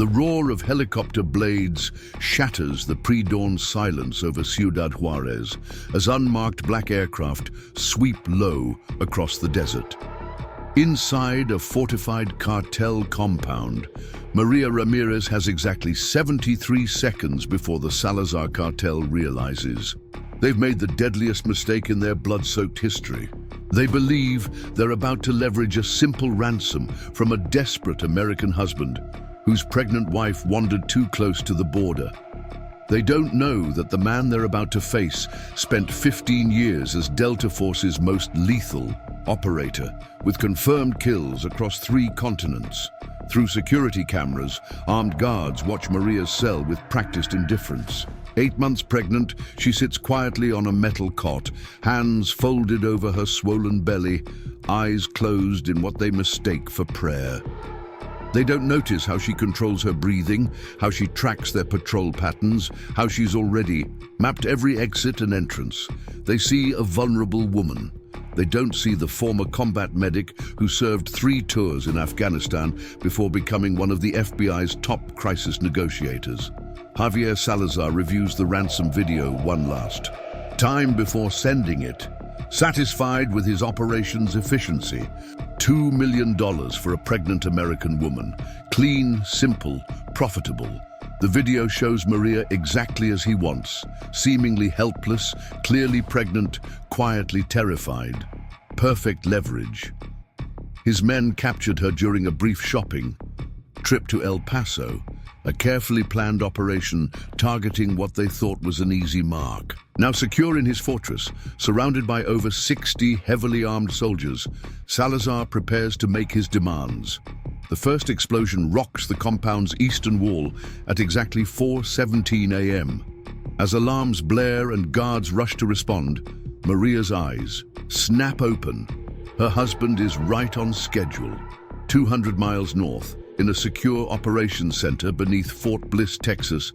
The roar of helicopter blades shatters the pre-dawn silence over Ciudad Juarez as unmarked black aircraft sweep low across the desert. Inside a fortified cartel compound, Maria Ramirez has exactly 73 seconds before the Salazar cartel realizes they've made the deadliest mistake in their blood-soaked history. They believe they're about to leverage a simple ransom from a desperate American husband whose pregnant wife wandered too close to the border. They don't know that the man they're about to face spent 15 years as Delta Force's most lethal operator, with confirmed kills across 3 continents. Through security cameras, armed guards watch Maria's cell with practiced indifference. 8 months pregnant, she sits quietly on a metal cot, hands folded over her swollen belly, eyes closed in what they mistake for prayer. They don't notice how she controls her breathing, how she tracks their patrol patterns, how she's already mapped every exit and entrance. They see a vulnerable woman. They don't see the former combat medic who served 3 tours in Afghanistan before becoming one of the FBI's top crisis negotiators. Javier Salazar reviews the ransom video one last time before sending it. Satisfied with his operation's efficiency, $2 million for a pregnant American woman. Clean, simple, profitable. The video shows Maria exactly as he wants, seemingly helpless, clearly pregnant, quietly terrified. Perfect leverage. His men captured her during a brief shopping trip to El Paso, a carefully planned operation targeting what they thought was an easy mark. Now secure in his fortress, surrounded by over 60 heavily armed soldiers, Salazar prepares to make his demands. The first explosion rocks the compound's eastern wall at exactly 4:17 a.m. As alarms blare and guards rush to respond, Maria's eyes snap open. Her husband is right on schedule, 200 miles north, in a secure operations center beneath Fort Bliss, Texas.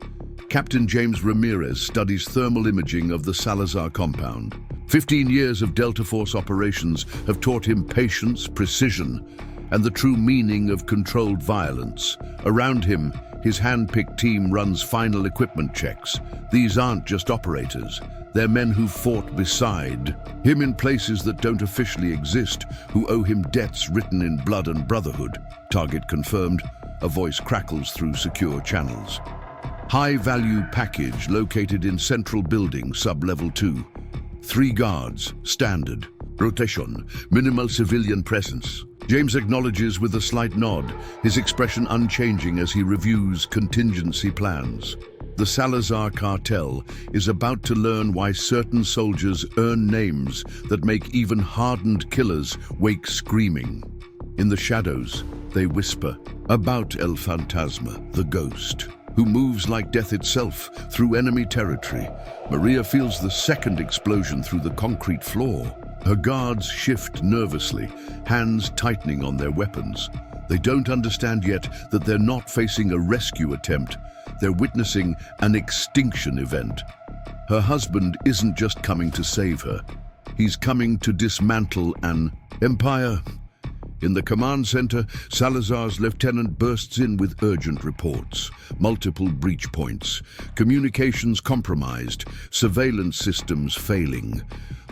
Captain James Ramirez studies thermal imaging of the Salazar compound. 15 years of Delta Force operations have taught him patience, precision, and the true meaning of controlled violence. Around him, his hand-picked team runs final equipment checks. These aren't just operators. They're men who fought beside him in places that don't officially exist, who owe him debts written in blood and brotherhood. Target confirmed. A voice crackles through secure channels. High-value package located in central building, sub-level 2. 3 guards, standard. Rotation, minimal civilian presence. James acknowledges with a slight nod, his expression unchanging as he reviews contingency plans. The Salazar cartel is about to learn why certain soldiers earn names that make even hardened killers wake screaming. In the shadows, they whisper about El Fantasma, the ghost, who moves like death itself through enemy territory. Maria feels the second explosion through the concrete floor. Her guards shift nervously, hands tightening on their weapons. They don't understand yet that they're not facing a rescue attempt. They're witnessing an extinction event. Her husband isn't just coming to save her. He's coming to dismantle an empire. In the command center, Salazar's lieutenant bursts in with urgent reports. Multiple breach points, communications compromised, surveillance systems failing.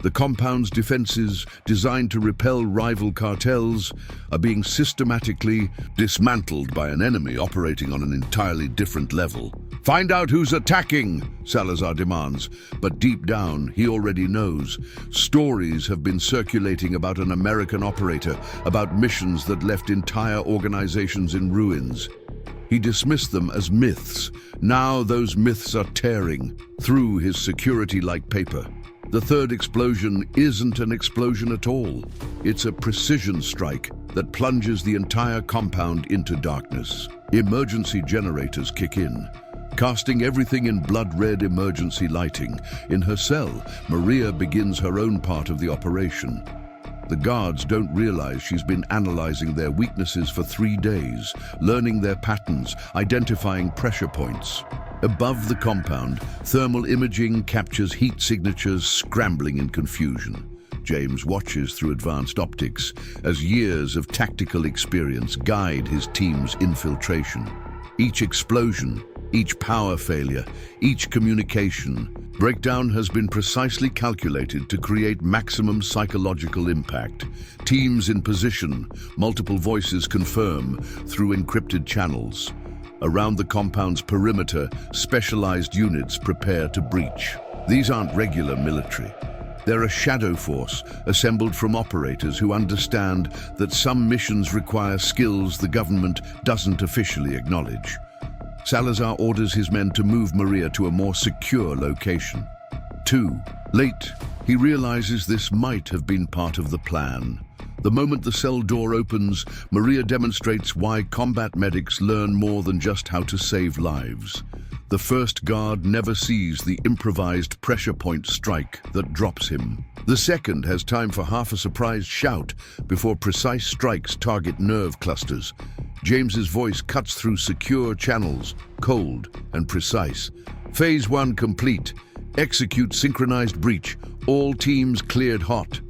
The compound's defenses, designed to repel rival cartels, are being systematically dismantled by an enemy operating on an entirely different level. Find out who's attacking, Salazar demands, but deep down he already knows. Stories have been circulating about an American operator, about missions that left entire organizations in ruins. He dismissed them as myths. Now those myths are tearing through his security-like paper. The third explosion isn't an explosion at all. It's a precision strike that plunges the entire compound into darkness. Emergency generators kick in, casting everything in blood-red emergency lighting. In her cell, Maria begins her own part of the operation. The guards don't realize she's been analyzing their weaknesses for 3 days, learning their patterns, identifying pressure points. Above the compound, thermal imaging captures heat signatures scrambling in confusion. James watches through advanced optics as years of tactical experience guide his team's infiltration. Each explosion, each power failure, each communication breakdown has been precisely calculated to create maximum psychological impact. Teams in position, multiple voices confirm through encrypted channels. Around the compound's perimeter, specialized units prepare to breach. These aren't regular military. They're a shadow force assembled from operators who understand that some missions require skills the government doesn't officially acknowledge. Salazar orders his men to move Maria to a more secure location. Too late, he realizes this might have been part of the plan. The moment the cell door opens, Maria demonstrates why combat medics learn more than just how to save lives. The first guard never sees the improvised pressure point strike that drops him. The second has time for half a surprised shout before precise strikes target nerve clusters. James's voice cuts through secure channels, cold and precise. Phase 1 complete. Execute synchronized breach. All teams cleared hot.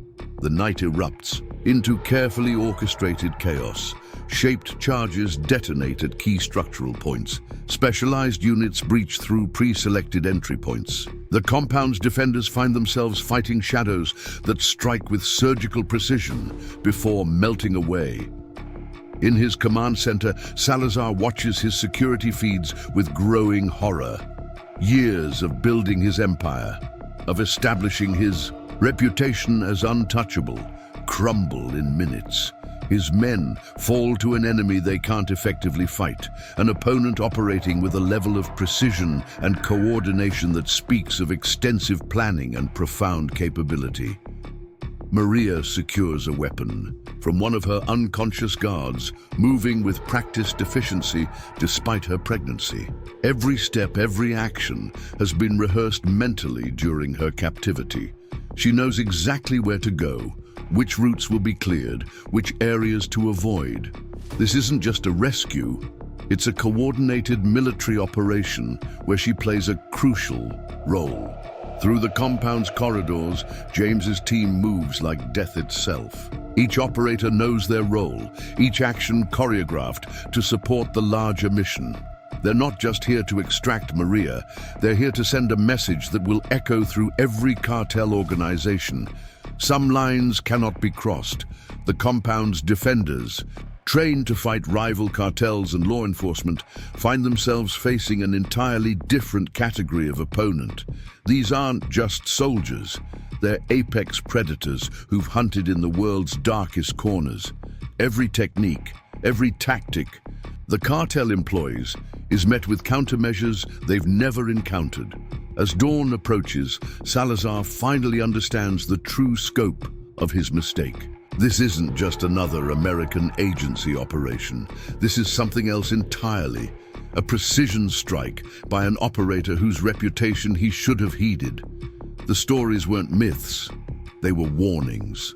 The night erupts into carefully orchestrated chaos. Shaped charges detonate at key structural points. Specialized units breach through pre-selected entry points. The compound's defenders find themselves fighting shadows that strike with surgical precision before melting away. In his command center, Salazar watches his security feeds with growing horror. Years of building his empire, of establishing his reputation as untouchable, crumble in minutes. His men fall to an enemy they can't effectively fight, an opponent operating with a level of precision and coordination that speaks of extensive planning and profound capability. Maria secures a weapon from one of her unconscious guards, moving with practiced efficiency despite her pregnancy. Every step, every action has been rehearsed mentally during her captivity. She knows exactly where to go, which routes will be cleared, which areas to avoid. This isn't just a rescue, it's a coordinated military operation where she plays a crucial role. Through the compound's corridors, James's team moves like death itself. Each operator knows their role, each action choreographed to support the larger mission. They're not just here to extract Maria, they're here to send a message that will echo through every cartel organization. Some lines cannot be crossed. The compound's defenders, trained to fight rival cartels and law enforcement, find themselves facing an entirely different category of opponent. These aren't just soldiers. They're apex predators who've hunted in the world's darkest corners. Every technique, every tactic the cartel employs is met with countermeasures they've never encountered. As dawn approaches, Salazar finally understands the true scope of his mistake. This isn't just another American agency operation. This is something else entirely. A precision strike by an operator whose reputation he should have heeded. The stories weren't myths, they were warnings.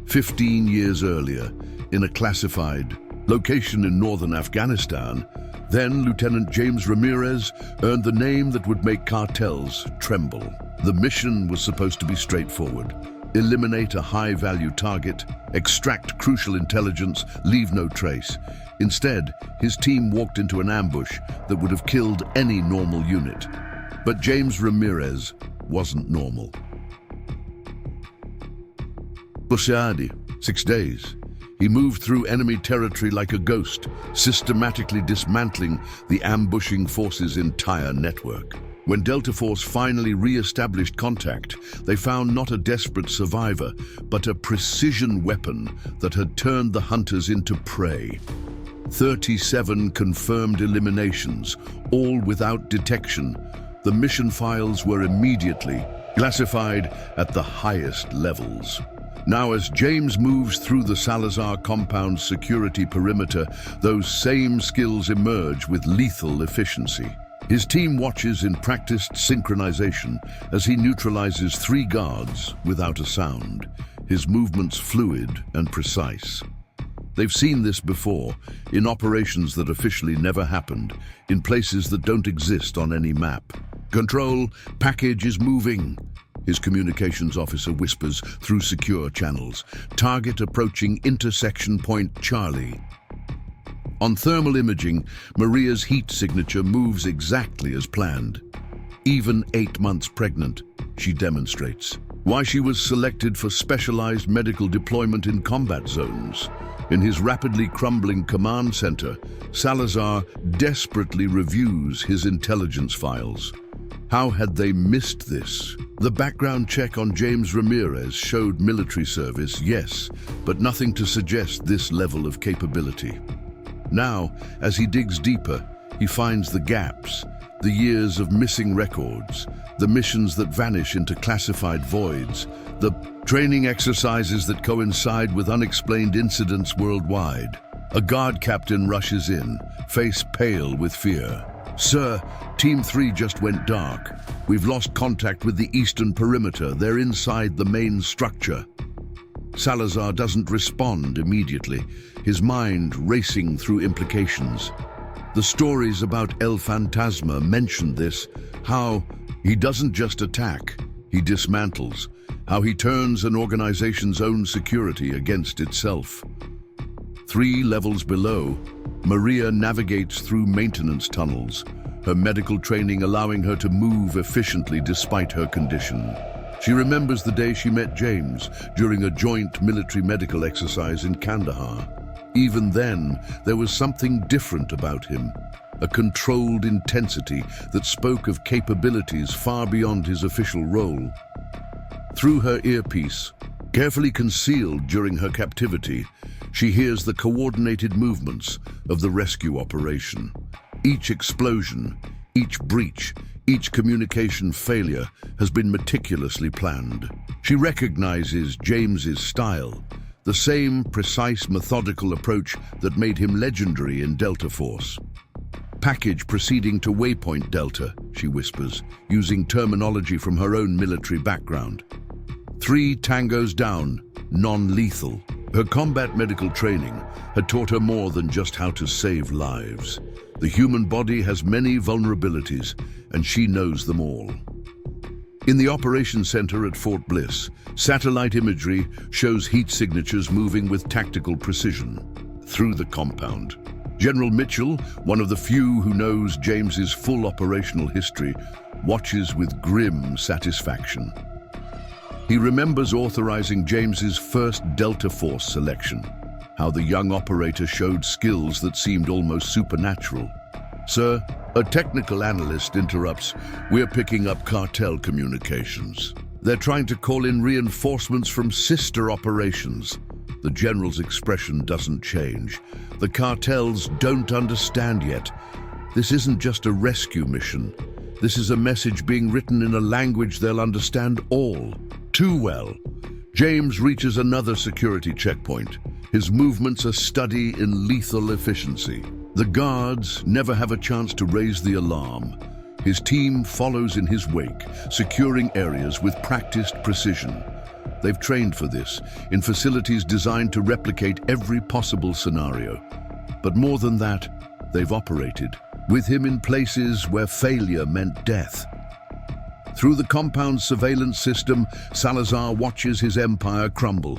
15 years earlier, in a classified location in northern Afghanistan, then Lieutenant James Ramirez earned the name that would make cartels tremble. The mission was supposed to be straightforward. Eliminate a high-value target, extract crucial intelligence, leave no trace. Instead, his team walked into an ambush that would have killed any normal unit. But James Ramirez wasn't normal. Bushadi, 6 days. He moved through enemy territory like a ghost, systematically dismantling the ambushing force's entire network. When Delta Force finally re-established contact, they found not a desperate survivor, but a precision weapon that had turned the hunters into prey. 37 confirmed eliminations, all without detection. The mission files were immediately classified at the highest levels. Now, as James moves through the Salazar compound's security perimeter, those same skills emerge with lethal efficiency. His team watches in practiced synchronization as he neutralizes 3 guards without a sound, his movements fluid and precise. They've seen this before, in operations that officially never happened, in places that don't exist on any map. Control, package is moving. His communications officer whispers through secure channels. Target approaching intersection point Charlie. On thermal imaging, Maria's heat signature moves exactly as planned. Even 8 months pregnant, she demonstrates. Why she was selected for specialized medical deployment in combat zones. In his rapidly crumbling command center, Salazar desperately reviews his intelligence files. How had they missed this? The background check on James Ramirez showed military service, yes, but nothing to suggest this level of capability. Now, as he digs deeper, he finds the gaps, the years of missing records, the missions that vanish into classified voids, the training exercises that coincide with unexplained incidents worldwide. A guard captain rushes in, face pale with fear. "Sir, Team 3 just went dark. We've lost contact with the eastern perimeter. They're inside the main structure." Salazar doesn't respond immediately, his mind racing through implications. The stories about El Fantasma mention this, how he doesn't just attack, he dismantles, how he turns an organization's own security against itself. 3 levels below, Maria navigates through maintenance tunnels, her medical training allowing her to move efficiently despite her condition. She remembers the day she met James during a joint military medical exercise in Kandahar. Even then, there was something different about him, a controlled intensity that spoke of capabilities far beyond his official role. Through her earpiece, carefully concealed during her captivity, she hears the coordinated movements of the rescue operation. Each explosion, each breach, each communication failure has been meticulously planned. She recognizes James's style, the same precise, methodical approach that made him legendary in Delta Force. "Package proceeding to Waypoint Delta," she whispers, using terminology from her own military background. 3 tangos down, non-lethal. Her combat medical training had taught her more than just how to save lives. The human body has many vulnerabilities, and she knows them all. In the operations center at Fort Bliss, satellite imagery shows heat signatures moving with tactical precision through the compound. General Mitchell, one of the few who knows James's full operational history, watches with grim satisfaction. He remembers authorizing James's first Delta Force selection, how the young operator showed skills that seemed almost supernatural. "Sir," a technical analyst interrupts, "we're picking up Cartel communications. They're trying to call in reinforcements from sister operations." The general's expression doesn't change. The cartels don't understand yet. This isn't just a rescue mission. This is a message being written in a language they'll understand all too well. James reaches another security checkpoint, his movements a study in lethal efficiency. The guards never have a chance to raise the alarm. His team follows in his wake, securing areas with practiced precision. They've trained for this, in facilities designed to replicate every possible scenario. But more than that, they've operated, with him in places where failure meant death. Through the compound's surveillance system, Salazar watches his empire crumble.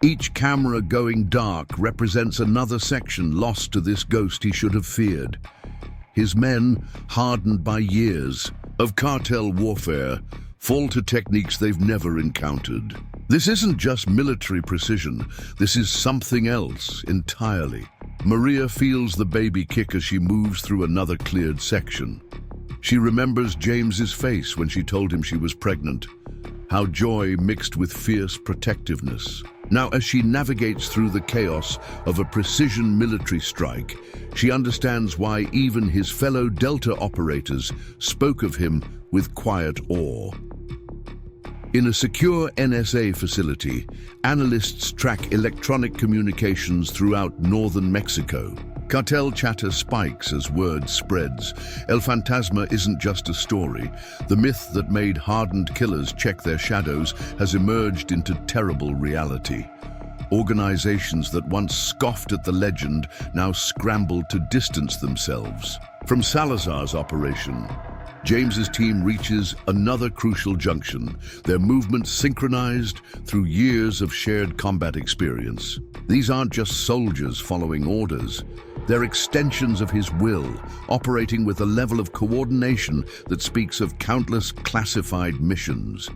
Each camera going dark represents another section lost to this ghost he should have feared. His men, hardened by years of cartel warfare, fall to techniques they've never encountered. This isn't just military precision, this is something else entirely. Maria feels the baby kick as she moves through another cleared section. She remembers James's face when she told him she was pregnant, how joy mixed with fierce protectiveness. Now, as she navigates through the chaos of a precision military strike, she understands why even his fellow Delta operators spoke of him with quiet awe. In a secure NSA facility, analysts track electronic communications throughout northern Mexico. Cartel chatter spikes as word spreads. El Fantasma isn't just a story. The myth that made hardened killers check their shadows has emerged into terrible reality. Organizations that once scoffed at the legend now scrambled to distance themselves. From Salazar's operation, James's team reaches another crucial junction, their movements synchronized through years of shared combat experience. These aren't just soldiers following orders. They're extensions of his will, operating with a level of coordination that speaks of countless classified missions.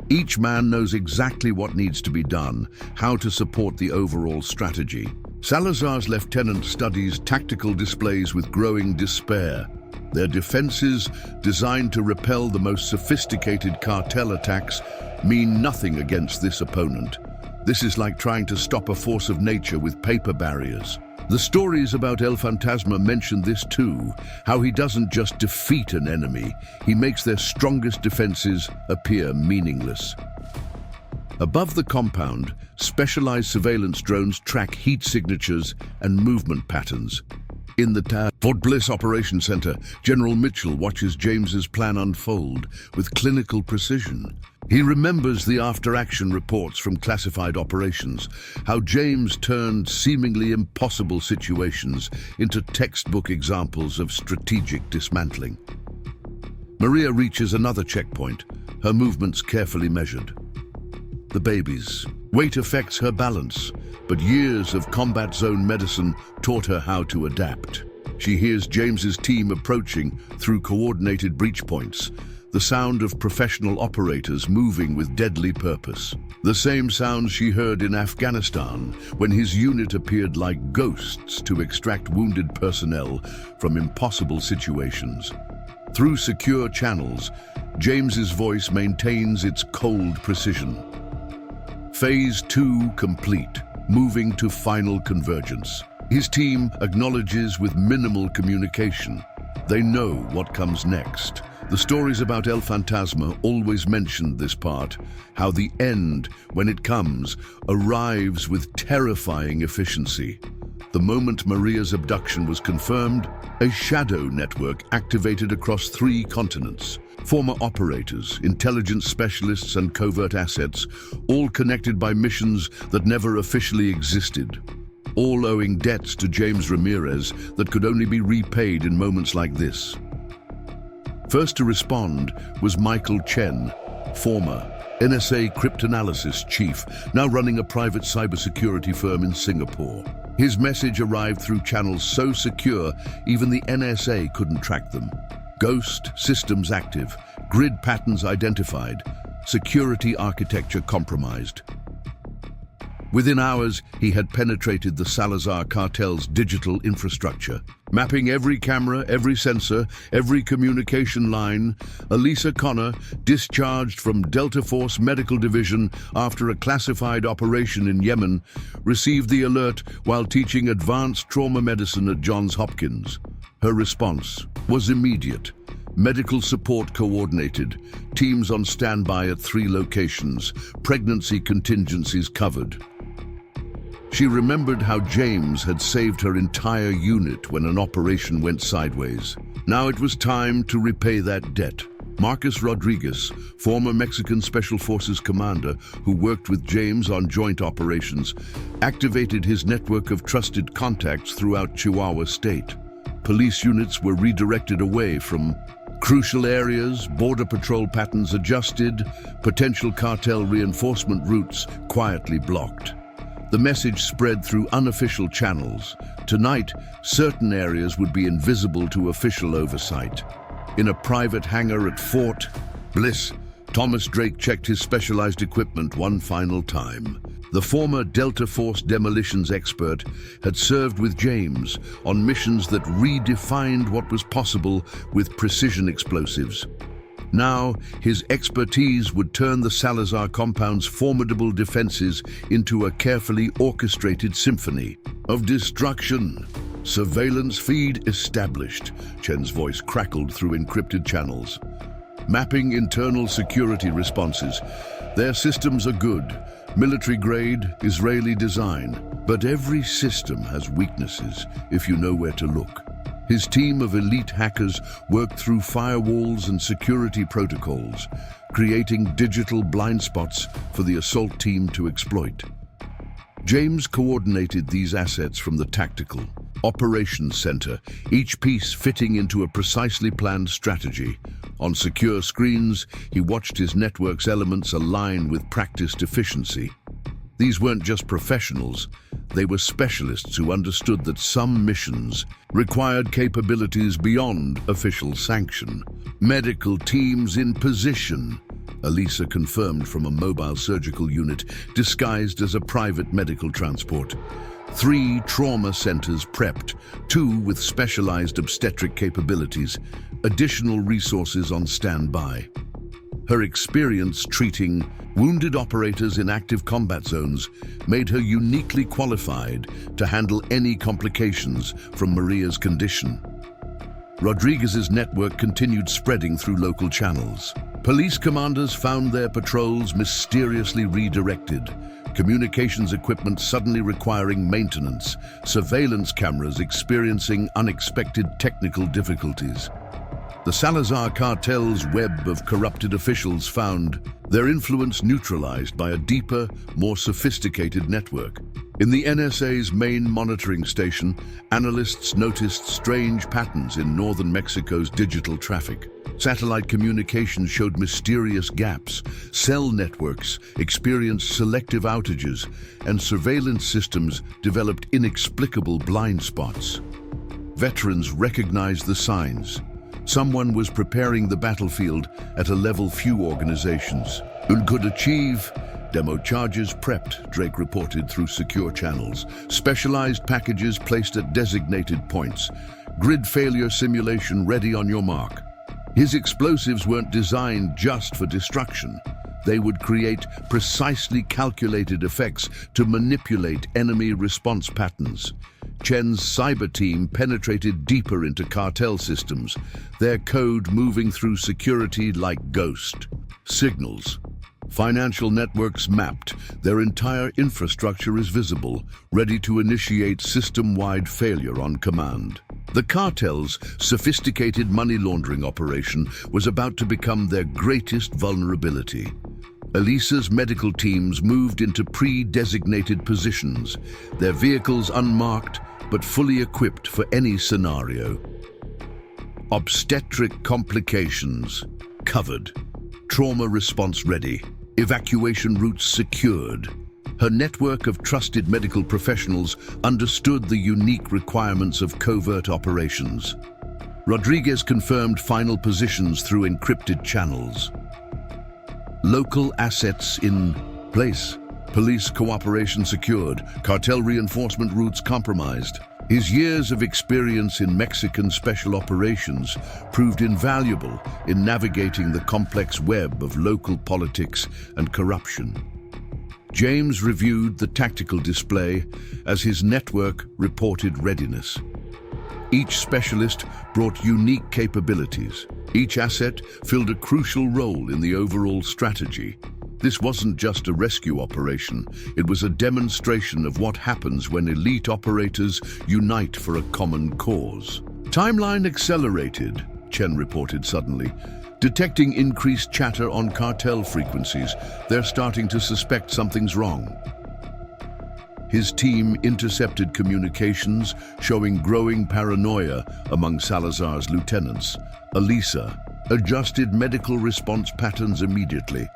Each man knows exactly what needs to be done, how to support the overall strategy. Salazar's lieutenant studies tactical displays with growing despair. Their defenses, designed to repel the most sophisticated cartel attacks, mean nothing against this opponent. This is like trying to stop a force of nature with paper barriers. The stories about El Fantasma mention this too, how he doesn't just defeat an enemy, he makes their strongest defenses appear meaningless. Above the compound, specialized surveillance drones track heat signatures and movement patterns. In the Fort Bliss Operations Center, General Mitchell watches James's plan unfold with clinical precision. He remembers the after-action reports from classified operations, how James turned seemingly impossible situations into textbook examples of strategic dismantling. Maria reaches another checkpoint, her movements carefully measured. The baby's weight affects her balance, but years of combat zone medicine taught her how to adapt. She hears James's team approaching through coordinated breach points, the sound of professional operators moving with deadly purpose. The same sounds she heard in Afghanistan when his unit appeared like ghosts to extract wounded personnel from impossible situations. Through secure channels, James's voice maintains its cold precision. Phase 2 complete, moving to final convergence. His team acknowledges with minimal communication. They know what comes next. The stories about El Fantasma always mentioned this part, how the end, when it comes, arrives with terrifying efficiency. The moment Maria's abduction was confirmed, a shadow network activated across 3 continents. Former operators, intelligence specialists and covert assets, all connected by missions that never officially existed. All owing debts to James Ramirez that could only be repaid in moments like this. First to respond was Michael Chen, former NSA cryptanalysis chief, now running a private cybersecurity firm in Singapore. His message arrived through channels so secure, even the NSA couldn't track them. Ghost systems active, grid patterns identified, security architecture compromised. Within hours, he had penetrated the Salazar cartel's digital infrastructure. Mapping every camera, every sensor, every communication line, Elisa Connor, discharged from Delta Force Medical Division after a classified operation in Yemen, received the alert while teaching advanced trauma medicine at Johns Hopkins. Her response was immediate. Medical support coordinated, teams on standby at 3 locations, pregnancy contingencies covered. She remembered how James had saved her entire unit when an operation went sideways. Now it was time to repay that debt. Marcus Rodriguez, former Mexican Special Forces commander who worked with James on joint operations, activated his network of trusted contacts throughout Chihuahua State. Police units were redirected away from crucial areas, border patrol patterns adjusted, potential cartel reinforcement routes quietly blocked. The message spread through unofficial channels. Tonight, certain areas would be invisible to official oversight. In a private hangar at Fort Bliss, Thomas Drake checked his specialized equipment one final time. The former Delta Force demolitions expert had served with James on missions that redefined what was possible with precision explosives. Now, his expertise would turn the Salazar compound's formidable defenses into a carefully orchestrated symphony of destruction. Surveillance feed established, Chen's voice crackled through encrypted channels. Mapping internal security responses. Their systems are good, military-grade, Israeli design, but every system has weaknesses if you know where to look. His team of elite hackers worked through firewalls and security protocols, creating digital blind spots for the assault team to exploit. James coordinated these assets from the tactical, Operations Center, each piece fitting into a precisely planned strategy. On secure screens, he watched his network's elements align with practiced efficiency. These weren't just professionals, they were specialists who understood that some missions required capabilities beyond official sanction. Medical teams in position, Elisa confirmed from a mobile surgical unit disguised as a private medical transport. 3 trauma centers prepped, 2 with specialized obstetric capabilities, additional resources on standby. Her experience treating wounded operators in active combat zones made her uniquely qualified to handle any complications from Maria's condition. Rodriguez's network continued spreading through local channels. Police commanders found their patrols mysteriously redirected, communications equipment suddenly requiring maintenance, surveillance cameras experiencing unexpected technical difficulties. The Salazar cartel's web of corrupted officials found their influence neutralized by a deeper, more sophisticated network. In the NSA's main monitoring station, analysts noticed strange patterns in northern Mexico's digital traffic. Satellite communications showed mysterious gaps, cell networks experienced selective outages, and surveillance systems developed inexplicable blind spots. Veterans recognized the signs. Someone was preparing the battlefield at a level few organizations could achieve. Demo charges prepped, Drake reported through secure channels. Specialized packages placed at designated points. Grid failure simulation ready on your mark. His explosives weren't designed just for destruction. They would create precisely calculated effects to manipulate enemy response patterns. Chen's cyber team penetrated deeper into cartel systems, their code moving through security like ghost signals. Financial networks mapped, their entire infrastructure is visible, ready to initiate system-wide failure on command. The cartel's sophisticated money laundering operation was about to become their greatest vulnerability. Elisa's medical teams moved into pre-designated positions, their vehicles unmarked but fully equipped for any scenario. Obstetric complications covered, trauma response ready, evacuation routes secured. Her network of trusted medical professionals understood the unique requirements of covert operations. Rodriguez confirmed final positions through encrypted channels. Local assets in place. Police cooperation secured. Cartel reinforcement routes compromised. His years of experience in Mexican special operations proved invaluable in navigating the complex web of local politics and corruption. James reviewed the tactical display as his network reported readiness. Each specialist brought unique capabilities. Each asset filled a crucial role in the overall strategy. This wasn't just a rescue operation, it was a demonstration of what happens when elite operators unite for a common cause. Timeline accelerated, Chen reported suddenly. Detecting increased chatter on cartel frequencies, they're starting to suspect something's wrong. His team intercepted communications showing growing paranoia among Salazar's lieutenants. Elisa adjusted medical response patterns immediately.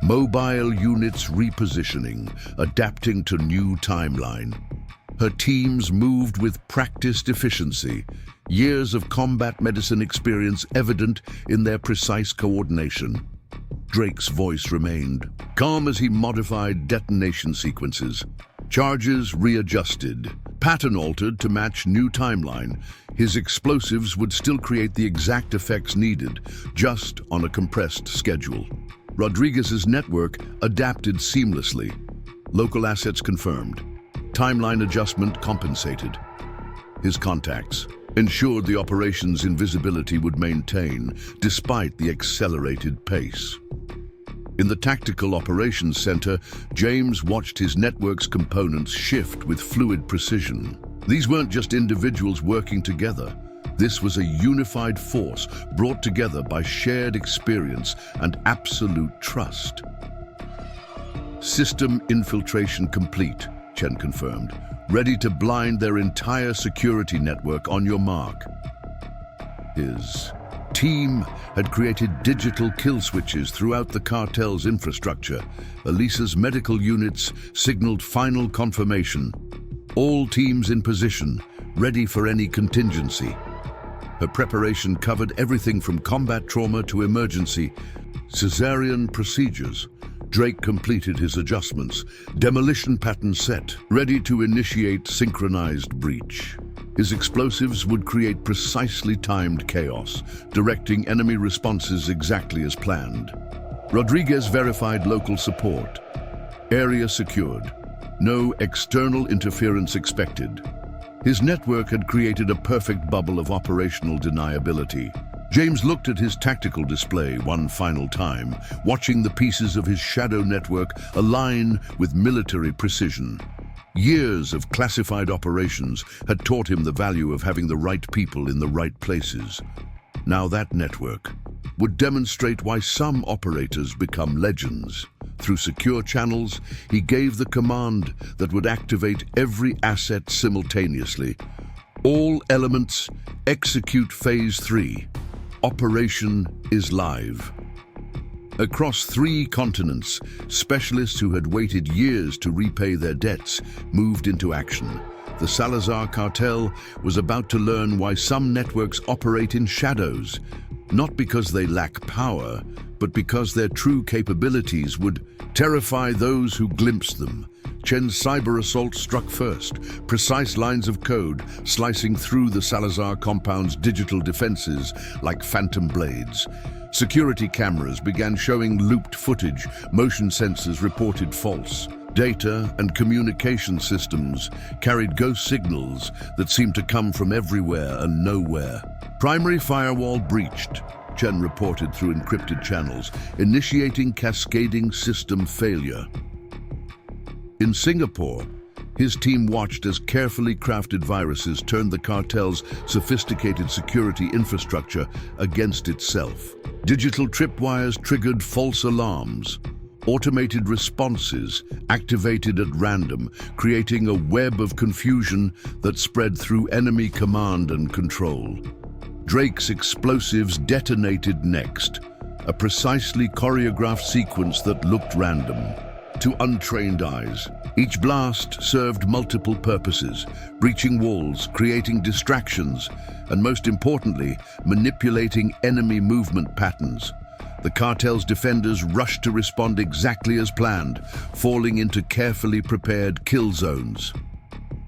Mobile units repositioning, adapting to new timeline. Her teams moved with practiced efficiency, years of combat medicine experience evident in their precise coordination. Drake's voice remained calm as he modified detonation sequences. Charges readjusted, pattern altered to match new timeline. His explosives would still create the exact effects needed, just on a compressed schedule. Rodriguez's network adapted seamlessly. Local assets confirmed. Timeline adjustment compensated. His contacts ensured the operation's invisibility would maintain despite the accelerated pace. In the Tactical Operations Center, James watched his network's components shift with fluid precision. These weren't just individuals working together. This was a unified force brought together by shared experience and absolute trust. System infiltration complete, Chen confirmed. ready to blind their entire security network on your mark. His team had created digital kill switches throughout the cartel's infrastructure. Elisa's medical units signaled final confirmation. All teams in position, ready for any contingency. Her preparation covered everything from combat trauma to emergency cesarean procedures. Drake completed his adjustments, demolition pattern set, ready to initiate synchronized breach. His explosives would create precisely timed chaos, directing enemy responses exactly as planned. Rodriguez verified local support. Area secured. No external interference expected. His network had created a perfect bubble of operational deniability. James looked at his tactical display one final time, watching the pieces of his shadow network align with military precision. Years of classified operations had taught him the value of having the right people in the right places. Now that network would demonstrate why some operators become legends. Through secure channels, he gave the command that would activate every asset simultaneously. All elements, execute Phase 3. Operation is live. Across 3 continents, specialists who had waited years to repay their debts moved into action. The Salazar cartel was about to learn why some networks operate in shadows, not because they lack power, but because their true capabilities would terrify those who glimpsed them. Chen's cyber assault struck first, precise lines of code slicing through the Salazar compound's digital defenses like phantom blades. Security cameras began showing looped footage, motion sensors reported false. Data and communication systems carried ghost signals that seemed to come from everywhere and nowhere. Primary firewall breached, Chen reported through encrypted channels, initiating cascading system failure. In Singapore, his team watched as carefully crafted viruses turned the cartel's sophisticated security infrastructure against itself. Digital tripwires triggered false alarms. Automated responses activated at random, creating a web of confusion that spread through enemy command and control. Drake's explosives detonated next, a precisely choreographed sequence that looked random. To untrained eyes, each blast served multiple purposes, breaching walls, creating distractions, and most importantly, manipulating enemy movement patterns. The cartel's defenders rushed to respond exactly as planned, falling into carefully prepared kill zones.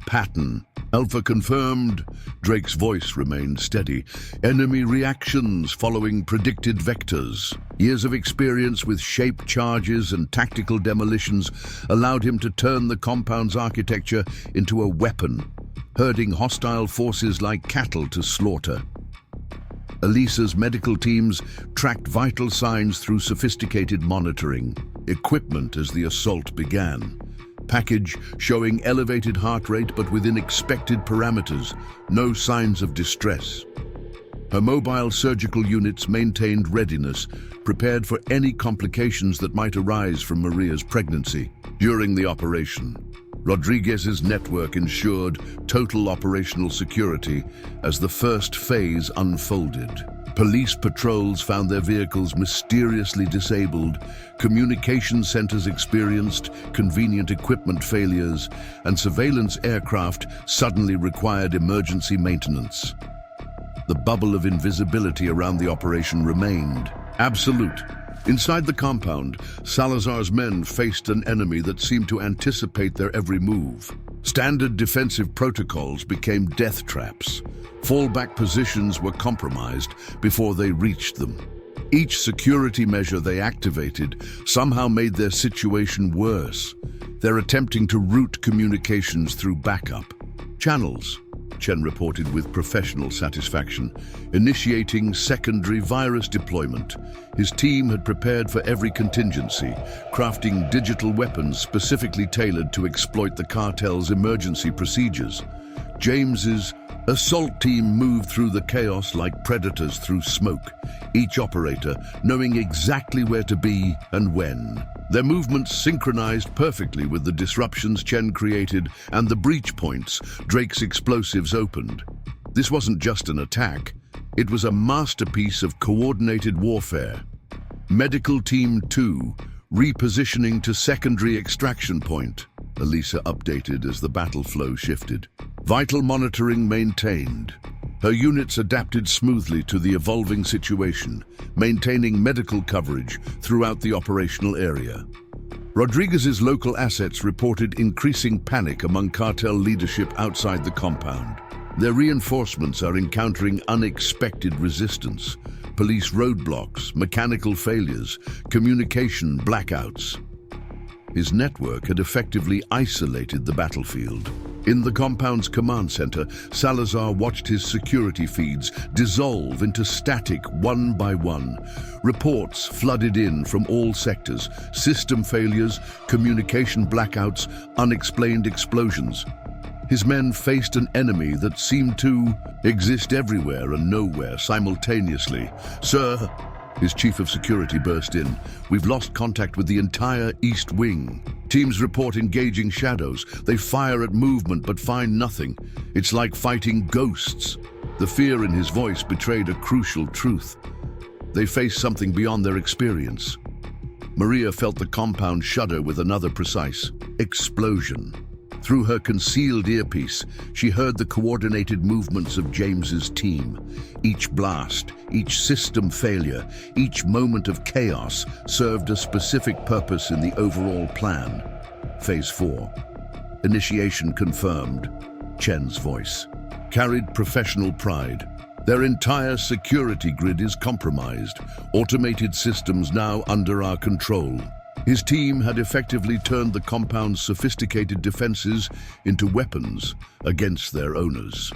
Pattern. Alpha confirmed. Drake's voice remained steady. Enemy reactions following predicted vectors. Years of experience with shaped charges and tactical demolitions allowed him to turn the compound's architecture into a weapon, herding hostile forces like cattle to slaughter. Elisa's medical teams tracked vital signs through sophisticated monitoring equipment as the assault began. Package showing elevated heart rate but within expected parameters, no signs of distress. Her mobile surgical units maintained readiness, prepared for any complications that might arise from Maria's pregnancy. During the operation, Rodriguez's network ensured total operational security as the first phase unfolded. Police patrols found their vehicles mysteriously disabled, communication centers experienced convenient equipment failures, and surveillance aircraft suddenly required emergency maintenance. The bubble of invisibility around the operation remained absolute. Inside the compound, Salazar's men faced an enemy that seemed to anticipate their every move. Standard defensive protocols became death traps. Fallback positions were compromised before they reached them. Each security measure they activated somehow made their situation worse. They're attempting to route communications through backup channels, Chen reported with professional satisfaction, initiating secondary virus deployment. His team had prepared for every contingency, crafting digital weapons specifically tailored to exploit the cartel's emergency procedures. James's Assault team moved through the chaos like predators through smoke, each operator knowing exactly where to be and when. Their movements synchronized perfectly with the disruptions Chen created and the breach points Drake's explosives opened. This wasn't just an attack, it was a masterpiece of coordinated warfare. Medical Team 2, repositioning to secondary extraction point. Elisa updated as the battle flow shifted. Vital monitoring maintained. Her units adapted smoothly to the evolving situation, maintaining medical coverage throughout the operational area. Rodriguez's local assets reported increasing panic among cartel leadership outside the compound. Their reinforcements are encountering unexpected resistance, police roadblocks, mechanical failures, communication blackouts. His network had effectively isolated the battlefield. In the compound's command center, Salazar watched his security feeds dissolve into static one by one. Reports flooded in from all sectors: system failures, communication blackouts, unexplained explosions. His men faced an enemy that seemed to exist everywhere and nowhere simultaneously. "Sir," his chief of security burst in, "we've lost contact with the entire East Wing. Teams report engaging shadows. They fire at movement but find nothing. It's like fighting ghosts." The fear in his voice betrayed a crucial truth. They face something beyond their experience. Maria felt the compound shudder with another precise explosion. Through her concealed earpiece, she heard the coordinated movements of James's team. Each blast, each system failure, each moment of chaos served a specific purpose in the overall plan. Phase 4. Initiation confirmed. Chen's voice carried professional pride. Their entire security grid is compromised. Automated systems now under our control. His team had effectively turned the compound's sophisticated defenses into weapons against their owners.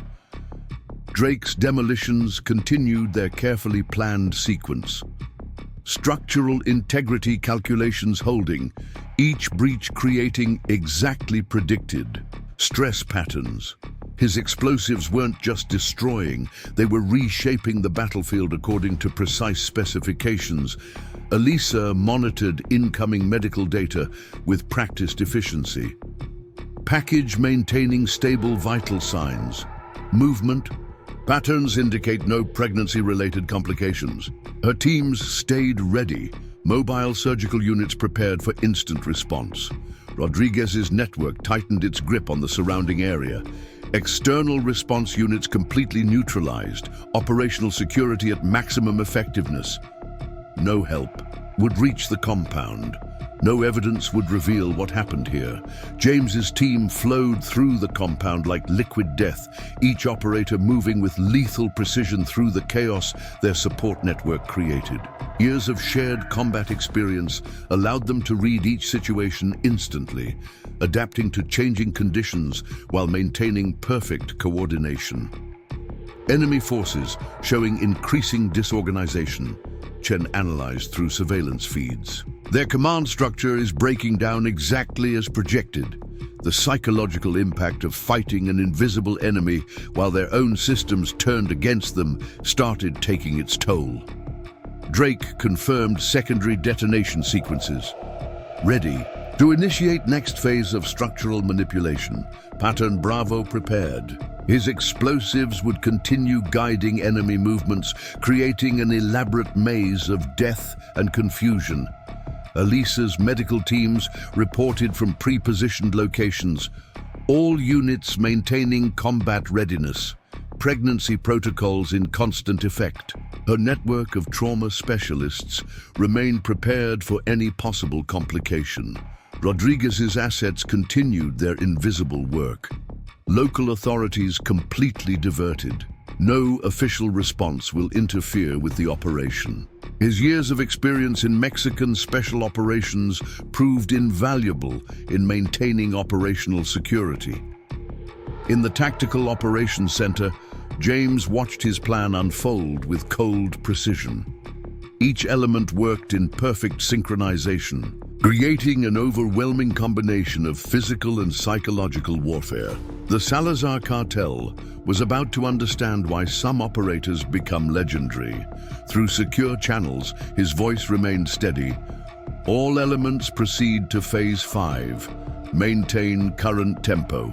Drake's demolitions continued their carefully planned sequence. Structural integrity calculations holding, each breach creating exactly predicted stress patterns. His explosives weren't just destroying, they were reshaping the battlefield according to precise specifications. Elisa monitored incoming medical data with practiced efficiency. Package maintaining stable vital signs. Movement patterns indicate no pregnancy-related complications. Her teams stayed ready, mobile surgical units prepared for instant response. Rodriguez's network tightened its grip on the surrounding area. External response units completely neutralized, operational security at maximum effectiveness. No help would reach the compound. No evidence would reveal what happened here. James's team flowed through the compound like liquid death, each operator moving with lethal precision through the chaos their support network created. Years of shared combat experience allowed them to read each situation instantly, adapting to changing conditions while maintaining perfect coordination. Enemy forces showing increasing disorganization. Chen analyzed through surveillance feeds. Their command structure is breaking down exactly as projected. The psychological impact of fighting an invisible enemy while their own systems turned against them started taking its toll. Drake confirmed secondary detonation sequences. Ready to initiate next phase of structural manipulation. Pattern Bravo prepared. His explosives would continue guiding enemy movements, creating an elaborate maze of death and confusion. Elisa's medical teams reported from pre-positioned locations, all units maintaining combat readiness, pregnancy protocols in constant effect. Her network of trauma specialists remained prepared for any possible complication. Rodriguez's assets continued their invisible work. Local authorities completely diverted. No official response will interfere with the operation. His years of experience in Mexican special operations proved invaluable in maintaining operational security. In the Tactical Operations Center, James watched his plan unfold with cold precision. Each element worked in perfect synchronization, creating an overwhelming combination of physical and psychological warfare. The Salazar cartel was about to understand why some operators become legendary. Through secure channels, his voice remained steady. All elements proceed to Phase 5. Maintain current tempo.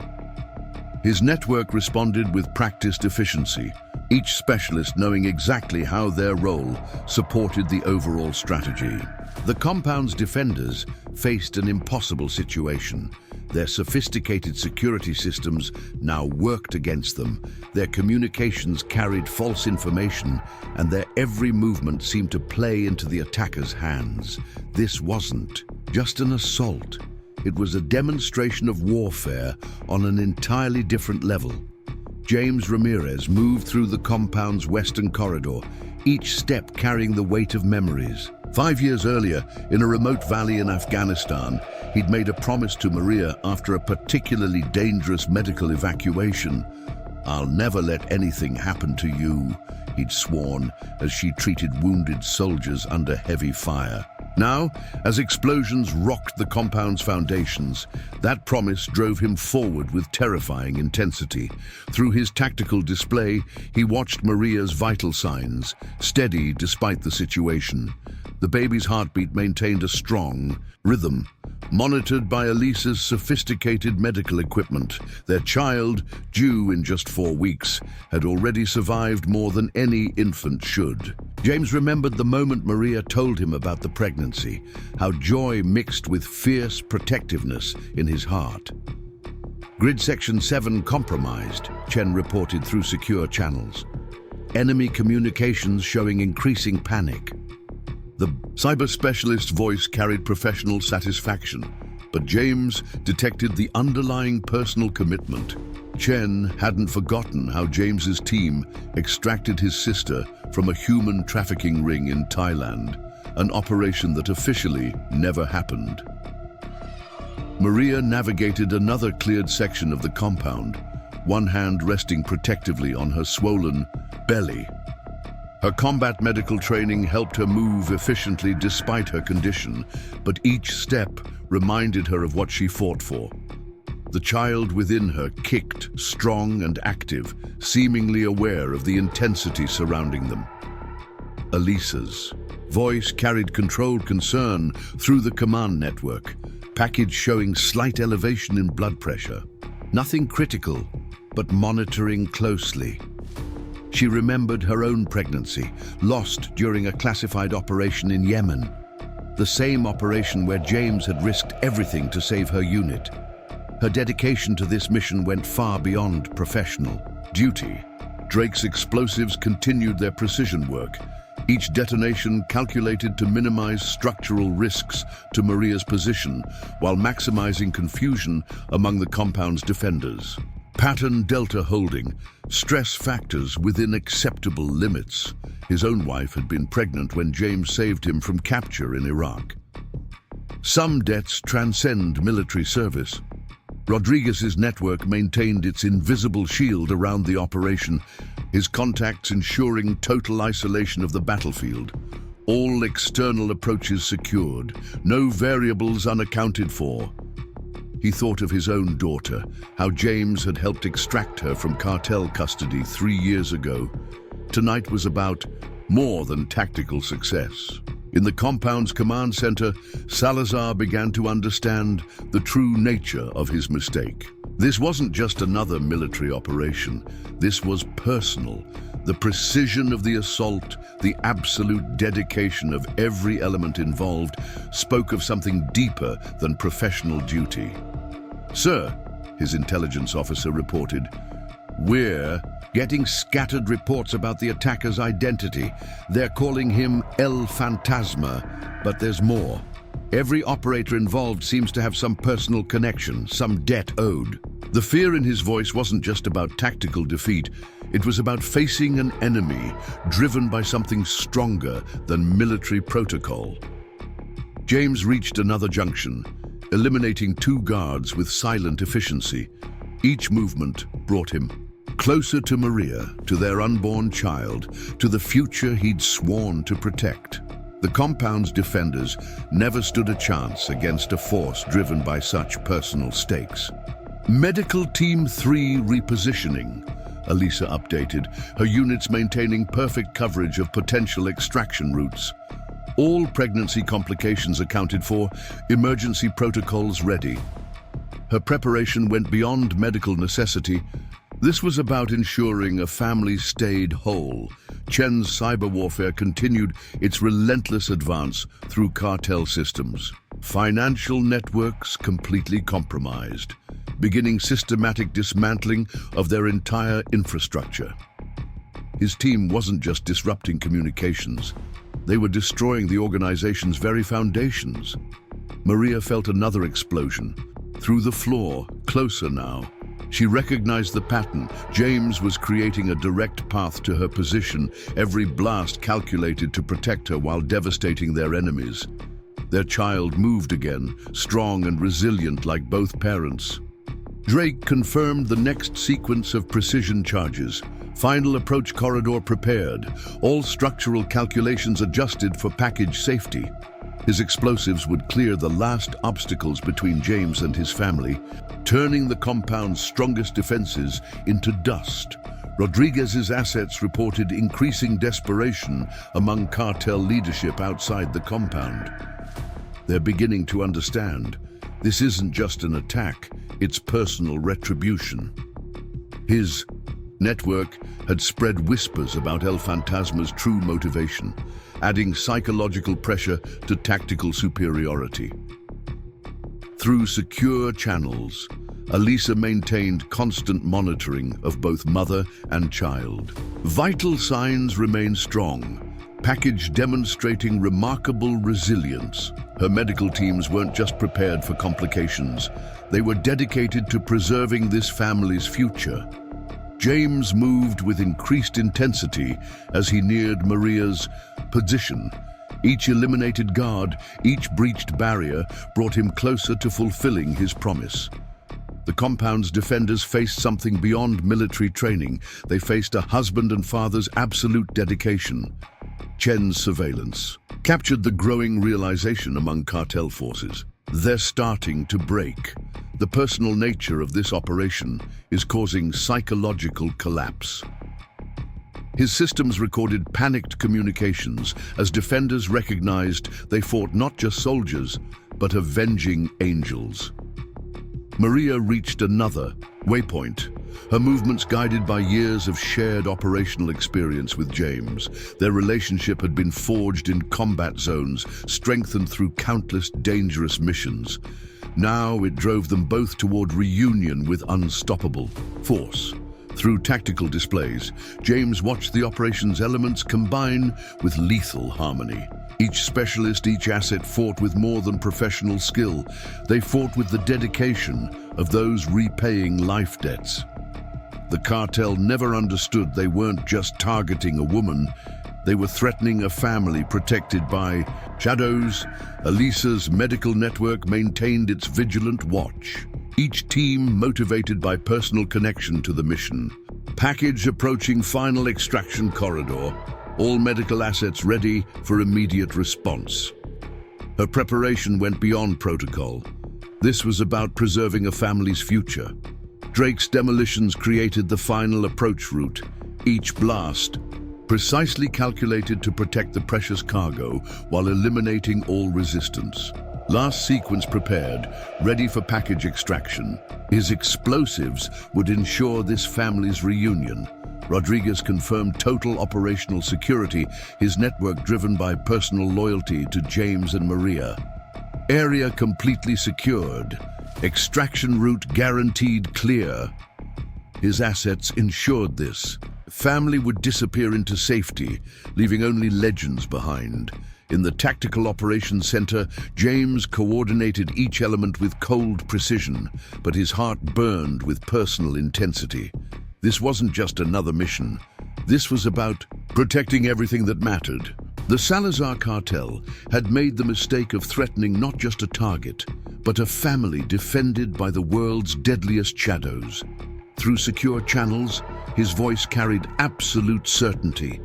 His network responded with practiced efficiency, each specialist knowing exactly how their role supported the overall strategy. The compound's defenders faced an impossible situation. Their sophisticated security systems now worked against them. Their communications carried false information, and their every movement seemed to play into the attackers' hands. This wasn't just an assault. It was a demonstration of warfare on an entirely different level. James Ramirez moved through the compound's western corridor, each step carrying the weight of memories. 5 years earlier, in a remote valley in Afghanistan, he'd made a promise to Maria after a particularly dangerous medical evacuation. "I'll never let anything happen to you," he'd sworn as she treated wounded soldiers under heavy fire. Now, as explosions rocked the compound's foundations, that promise drove him forward with terrifying intensity. Through his tactical display, he watched Maria's vital signs, steady despite the situation. The baby's heartbeat maintained a strong rhythm, monitored by Elisa's sophisticated medical equipment. Their child, due in just 4 weeks, had already survived more than any infant should. James remembered the moment Maria told him about the pregnancy, how joy mixed with fierce protectiveness in his heart. Grid Section 7 compromised, Chen reported through secure channels. Enemy communications showing increasing panic. The cyber specialist's voice carried professional satisfaction, but James detected the underlying personal commitment. Chen hadn't forgotten how James's team extracted his sister from a human trafficking ring in Thailand, an operation that officially never happened. Maria navigated another cleared section of the compound, one hand resting protectively on her swollen belly. Her combat medical training helped her move efficiently despite her condition, but each step reminded her of what she fought for. The child within her kicked, strong and active, seemingly aware of the intensity surrounding them. Elisa's voice carried controlled concern through the command network, package showing slight elevation in blood pressure. Nothing critical, but monitoring closely. She remembered her own pregnancy, lost during a classified operation in Yemen. The same operation where James had risked everything to save her unit. Her dedication to this mission went far beyond professional duty. Drake's explosives continued their precision work, each detonation calculated to minimize structural risks to Maria's position while maximizing confusion among the compound's defenders. Pattern Delta holding, stress factors within acceptable limits. His own wife had been pregnant when James saved him from capture in Iraq. Some debts transcend military service. Rodriguez's network maintained its invisible shield around the operation, his contacts ensuring total isolation of the battlefield. All external approaches secured, no variables unaccounted for. He thought of his own daughter, how James had helped extract her from cartel custody 3 years ago. Tonight was about more than tactical success. In the compound's command center, Salazar began to understand the true nature of his mistake. This wasn't just another military operation. This was personal. The precision of the assault, the absolute dedication of every element involved, spoke of something deeper than professional duty. "Sir," his intelligence officer reported, "we're getting scattered reports about the attacker's identity. They're calling him El Fantasma, but there's more. Every operator involved seems to have some personal connection, some debt owed." The fear in his voice wasn't just about tactical defeat. It was about facing an enemy driven by something stronger than military protocol. James reached another junction, eliminating 2 guards with silent efficiency. Each movement brought him closer to Maria, to their unborn child, to the future he'd sworn to protect. The compound's defenders never stood a chance against a force driven by such personal stakes. Medical Team 3 repositioning. Elisa updated, her units maintaining perfect coverage of potential extraction routes. All pregnancy complications accounted for, emergency protocols ready. Her preparation went beyond medical necessity. This was about ensuring a family stayed whole. Chen's cyber warfare continued its relentless advance through cartel systems. Financial networks completely compromised, beginning systematic dismantling of their entire infrastructure. His team wasn't just disrupting communications, they were destroying the organization's very foundations. Maria felt another explosion. Through the floor, closer now. She recognized the pattern. James was creating a direct path to her position, every blast calculated to protect her while devastating their enemies. Their child moved again, strong and resilient like both parents. Drake confirmed the next sequence of precision charges. Final approach corridor prepared, all structural calculations adjusted for package safety. His explosives would clear the last obstacles between James and his family, turning the compound's strongest defenses into dust. Rodriguez's assets reported increasing desperation among cartel leadership outside the compound. They're beginning to understand. This isn't just an attack, it's personal retribution. His network had spread whispers about El Fantasma's true motivation, adding psychological pressure to tactical superiority. Through secure channels, Elisa maintained constant monitoring of both mother and child. Vital signs remained strong, package demonstrating remarkable resilience. Her medical teams weren't just prepared for complications, they were dedicated to preserving this family's future. James moved with increased intensity as he neared Maria's position. Each eliminated guard, each breached barrier brought him closer to fulfilling his promise. The compound's defenders faced something beyond military training. They faced a husband and father's absolute dedication. Chen's surveillance captured the growing realization among cartel forces. They're starting to break. The personal nature of this operation is causing psychological collapse. His systems recorded panicked communications as defenders recognized they fought not just soldiers, but avenging angels. Maria reached another waypoint, her movements guided by years of shared operational experience with James. Their relationship had been forged in combat zones, strengthened through countless dangerous missions. Now it drove them both toward reunion with unstoppable force. Through tactical displays, James watched the operation's elements combine with lethal harmony. Each specialist, each asset fought with more than professional skill. They fought with the dedication of those repaying life debts. The cartel never understood they weren't just targeting a woman, they were threatening a family protected by shadows. Elisa's medical network maintained its vigilant watch. Each team motivated by personal connection to the mission. Package approaching final extraction corridor. All medical assets ready for immediate response. Her preparation went beyond protocol. This was about preserving a family's future. Drake's demolitions created the final approach route, each blast precisely calculated to protect the precious cargo while eliminating all resistance. Last sequence prepared, ready for package extraction. His explosives would ensure this family's reunion. Rodriguez confirmed total operational security, his network driven by personal loyalty to James and Maria. Area completely secured, extraction route guaranteed clear. His assets ensured this. Family would disappear into safety, leaving only legends behind. In the Tactical Operations Center, James coordinated each element with cold precision, but his heart burned with personal intensity. This wasn't just another mission. This was about protecting everything that mattered. The Salazar cartel had made the mistake of threatening not just a target, but a family defended by the world's deadliest shadows. Through secure channels, his voice carried absolute certainty.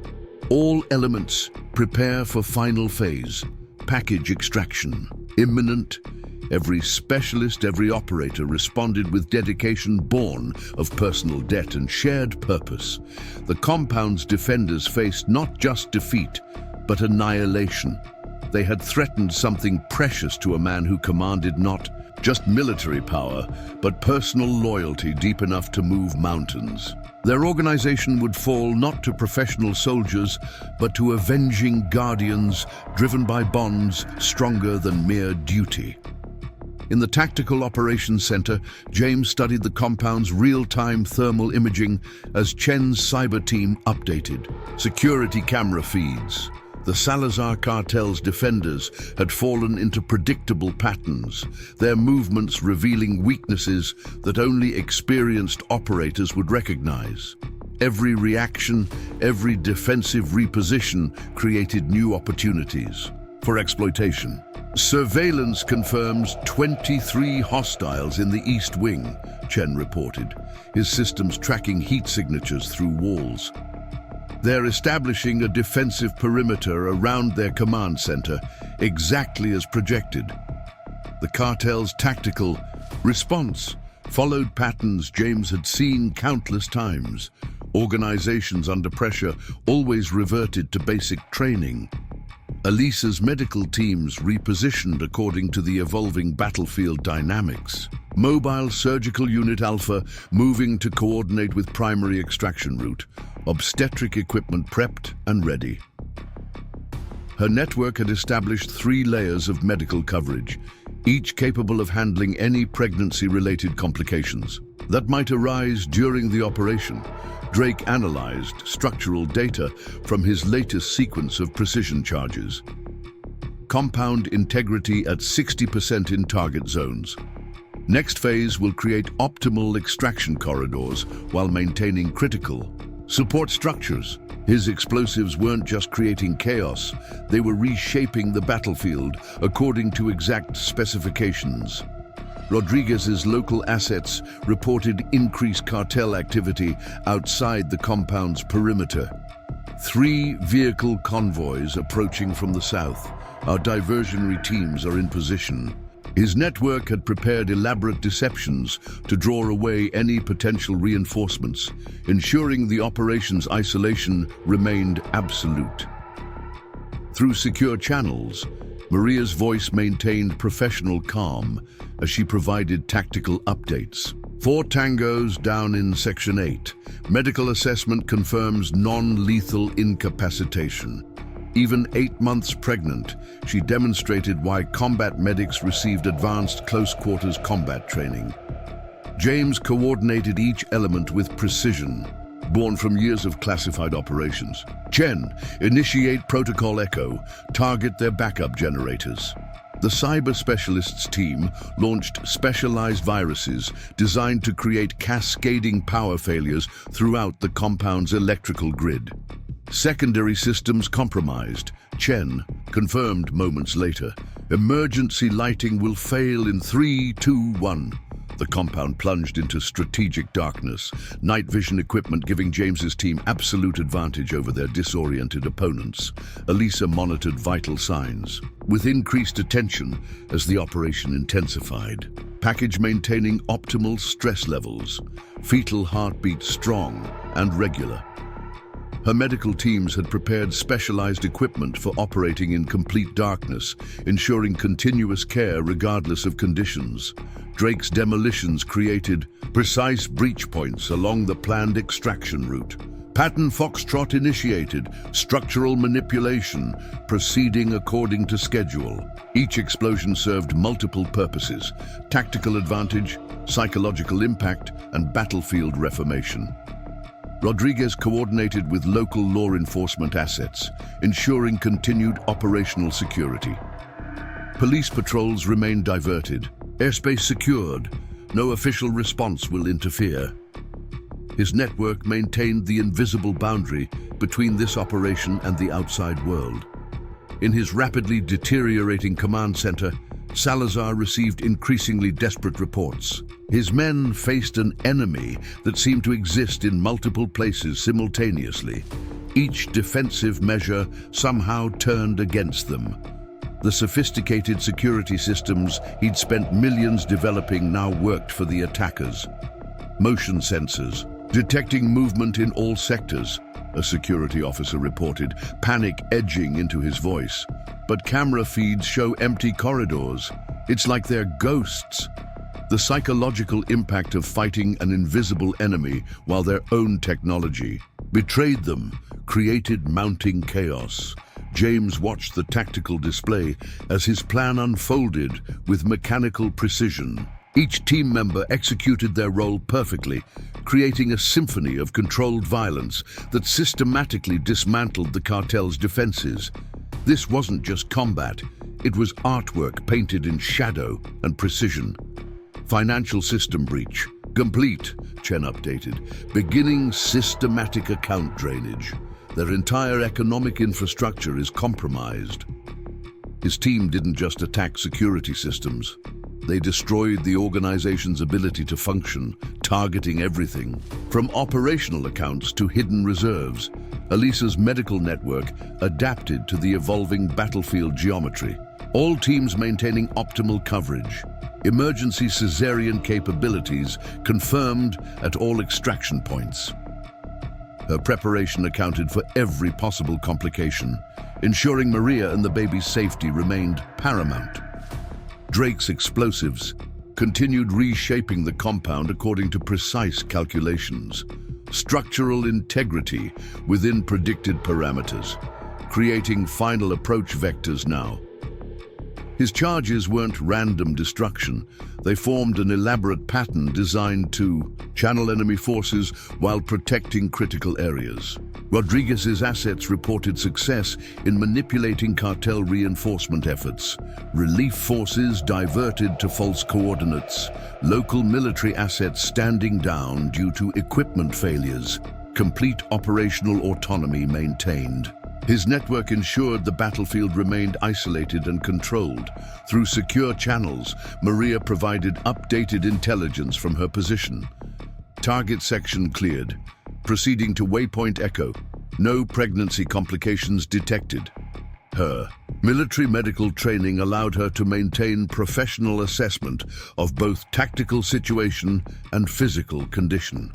All elements prepare for final phase, package extraction, imminent. Every specialist, every operator responded with dedication born of personal debt and shared purpose. The compound's defenders faced not just defeat, but annihilation. They had threatened something precious to a man who commanded not just military power, but personal loyalty deep enough to move mountains. Their organization would fall not to professional soldiers, but to avenging guardians driven by bonds stronger than mere duty. In the Tactical Operations Center, James studied the compound's real-time thermal imaging as Chen's cyber team updated. Security camera feeds. The Salazar cartel's defenders had fallen into predictable patterns, their movements revealing weaknesses that only experienced operators would recognize. Every reaction, every defensive reposition created new opportunities for exploitation. Surveillance confirms 23 hostiles in the East Wing, Chen reported, his systems tracking heat signatures through walls. They're establishing a defensive perimeter around their command center, exactly as projected. The cartel's tactical response followed patterns James had seen countless times. Organizations under pressure always reverted to basic training. Elisa's medical teams repositioned according to the evolving battlefield dynamics. Mobile Surgical Unit Alpha moving to coordinate with primary extraction route. Obstetric equipment prepped and ready. Her network had established 3 layers of medical coverage, each capable of handling any pregnancy-related complications that might arise during the operation. Drake analyzed structural data from his latest sequence of precision charges. Compound integrity at 60% in target zones. Next phase will create optimal extraction corridors while maintaining critical support structures. His explosives weren't just creating chaos, they were reshaping the battlefield according to exact specifications. Rodriguez's local assets reported increased cartel activity outside the compound's perimeter. 3 vehicle convoys approaching from the south. Our diversionary teams are in position. His network had prepared elaborate deceptions to draw away any potential reinforcements, ensuring the operation's isolation remained absolute. Through secure channels, Maria's voice maintained professional calm as she provided tactical updates. 4 tangos down in Section 8. Medical assessment confirms non-lethal incapacitation. Even 8 months pregnant, she demonstrated why combat medics received advanced close-quarters combat training. James coordinated each element with precision, born from years of classified operations. Chen, initiate Protocol Echo, target their backup generators. The cyber specialists team launched specialized viruses designed to create cascading power failures throughout the compound's electrical grid. Secondary systems compromised. Chen confirmed moments later. Emergency lighting will fail in 3, 2, 1. The compound plunged into strategic darkness, night vision equipment giving James's team absolute advantage over their disoriented opponents. Elisa monitored vital signs, with increased attention as the operation intensified. Package maintaining optimal stress levels, fetal heartbeat strong and regular. Her medical teams had prepared specialized equipment for operating in complete darkness, ensuring continuous care regardless of conditions. Drake's demolitions created precise breach points along the planned extraction route. Pattern Foxtrot initiated, structural manipulation, proceeding according to schedule. Each explosion served multiple purposes: tactical advantage, psychological impact, and battlefield reformation. Rodriguez coordinated with local law enforcement assets, ensuring continued operational security. Police patrols remained diverted, airspace secured. No official response will interfere. His network maintained the invisible boundary between this operation and the outside world. In his rapidly deteriorating command center, Salazar received increasingly desperate reports. His men faced an enemy that seemed to exist in multiple places simultaneously. Each defensive measure somehow turned against them. The sophisticated security systems he'd spent millions developing now worked for the attackers. Motion sensors, detecting movement in all sectors, a security officer reported, panic edging into his voice. But camera feeds show empty corridors. It's like they're ghosts. The psychological impact of fighting an invisible enemy while their own technology betrayed them, created mounting chaos. James watched the tactical display as his plan unfolded with mechanical precision. Each team member executed their role perfectly, creating a symphony of controlled violence that systematically dismantled the cartel's defenses. This wasn't just combat, it was artwork painted in shadow and precision. Financial system breach. Complete, Chen updated. Beginning systematic account drainage. Their entire economic infrastructure is compromised. His team didn't just attack security systems. They destroyed the organization's ability to function, targeting everything, from operational accounts to hidden reserves. Elisa's medical network adapted to the evolving battlefield geometry. All teams maintaining optimal coverage. Emergency cesarean capabilities confirmed at all extraction points. Her preparation accounted for every possible complication, ensuring Maria and the baby's safety remained paramount. Drake's explosives continued reshaping the compound according to precise calculations. Structural integrity within predicted parameters, creating final approach vectors now. His charges weren't random destruction. They formed an elaborate pattern designed to channel enemy forces while protecting critical areas. Rodriguez's assets reported success in manipulating cartel reinforcement efforts. Relief forces diverted to false coordinates. Local military assets standing down due to equipment failures. Complete operational autonomy maintained. His network ensured the battlefield remained isolated and controlled. Through secure channels, Maria provided updated intelligence from her position. Target section cleared. Proceeding to waypoint echo. No pregnancy complications detected. Her military medical training allowed her to maintain professional assessment of both tactical situation and physical condition.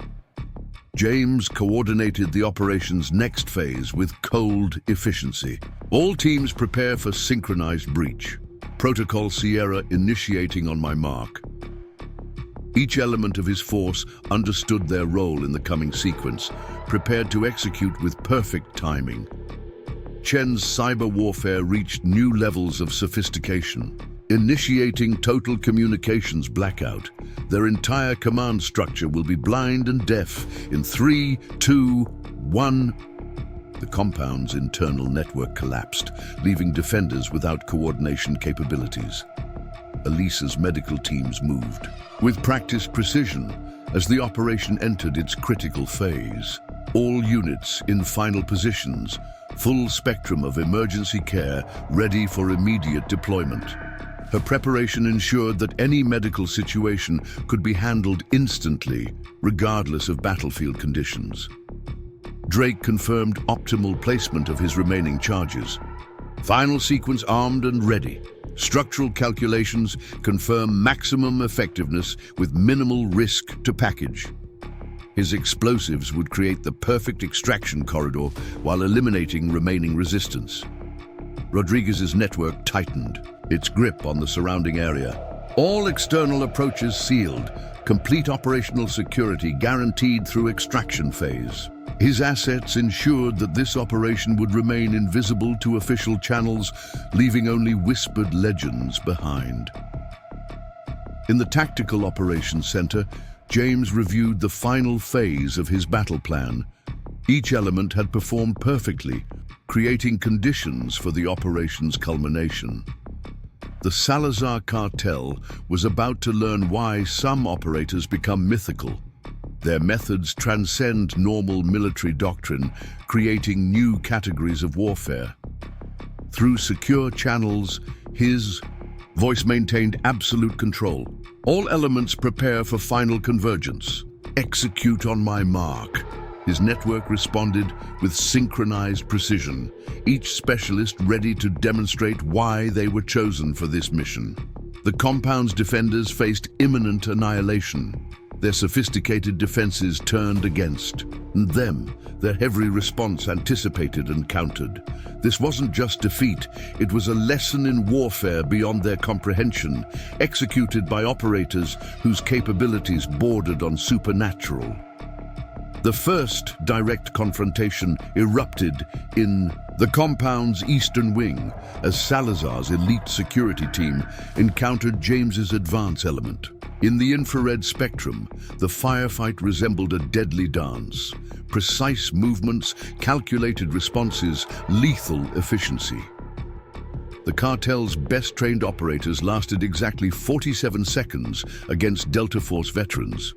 James coordinated the operation's next phase with cold efficiency. All teams prepare for synchronized breach. Protocol Sierra initiating on my mark. Each element of his force understood their role in the coming sequence, prepared to execute with perfect timing. Chen's cyber warfare reached new levels of sophistication. Initiating total communications blackout. Their entire command structure will be blind and deaf in 3, 2, 1. The compound's internal network collapsed, leaving defenders without coordination capabilities. Elisa's medical teams moved, with practiced precision, as the operation entered its critical phase. All units in final positions, full spectrum of emergency care ready for immediate deployment. Her preparation ensured that any medical situation could be handled instantly, regardless of battlefield conditions. Drake confirmed optimal placement of his remaining charges. Final sequence armed and ready. Structural calculations confirm maximum effectiveness with minimal risk to package. His explosives would create the perfect extraction corridor while eliminating remaining resistance. Rodriguez's network tightened, its grip on the surrounding area. All external approaches sealed, complete operational security guaranteed through extraction phase. His assets ensured that this operation would remain invisible to official channels, leaving only whispered legends behind. In the Tactical Operations Center, James reviewed the final phase of his battle plan. Each element had performed perfectly, creating conditions for the operation's culmination. The Salazar cartel was about to learn why some operators become mythical. Their methods transcend normal military doctrine, creating new categories of warfare. Through secure channels, his voice maintained absolute control. All elements prepare for final convergence. Execute on my mark. His network responded with synchronized precision, each specialist ready to demonstrate why they were chosen for this mission. The compound's defenders faced imminent annihilation. Their sophisticated defenses turned against them. Their heavy response anticipated and countered. This wasn't just defeat, it was a lesson in warfare beyond their comprehension, executed by operators whose capabilities bordered on supernatural. The first direct confrontation erupted in the compound's eastern wing as Salazar's elite security team encountered James's advance element. In the infrared spectrum, the firefight resembled a deadly dance. Precise movements, calculated responses, lethal efficiency. The cartel's best-trained operators lasted exactly 47 seconds against Delta Force veterans.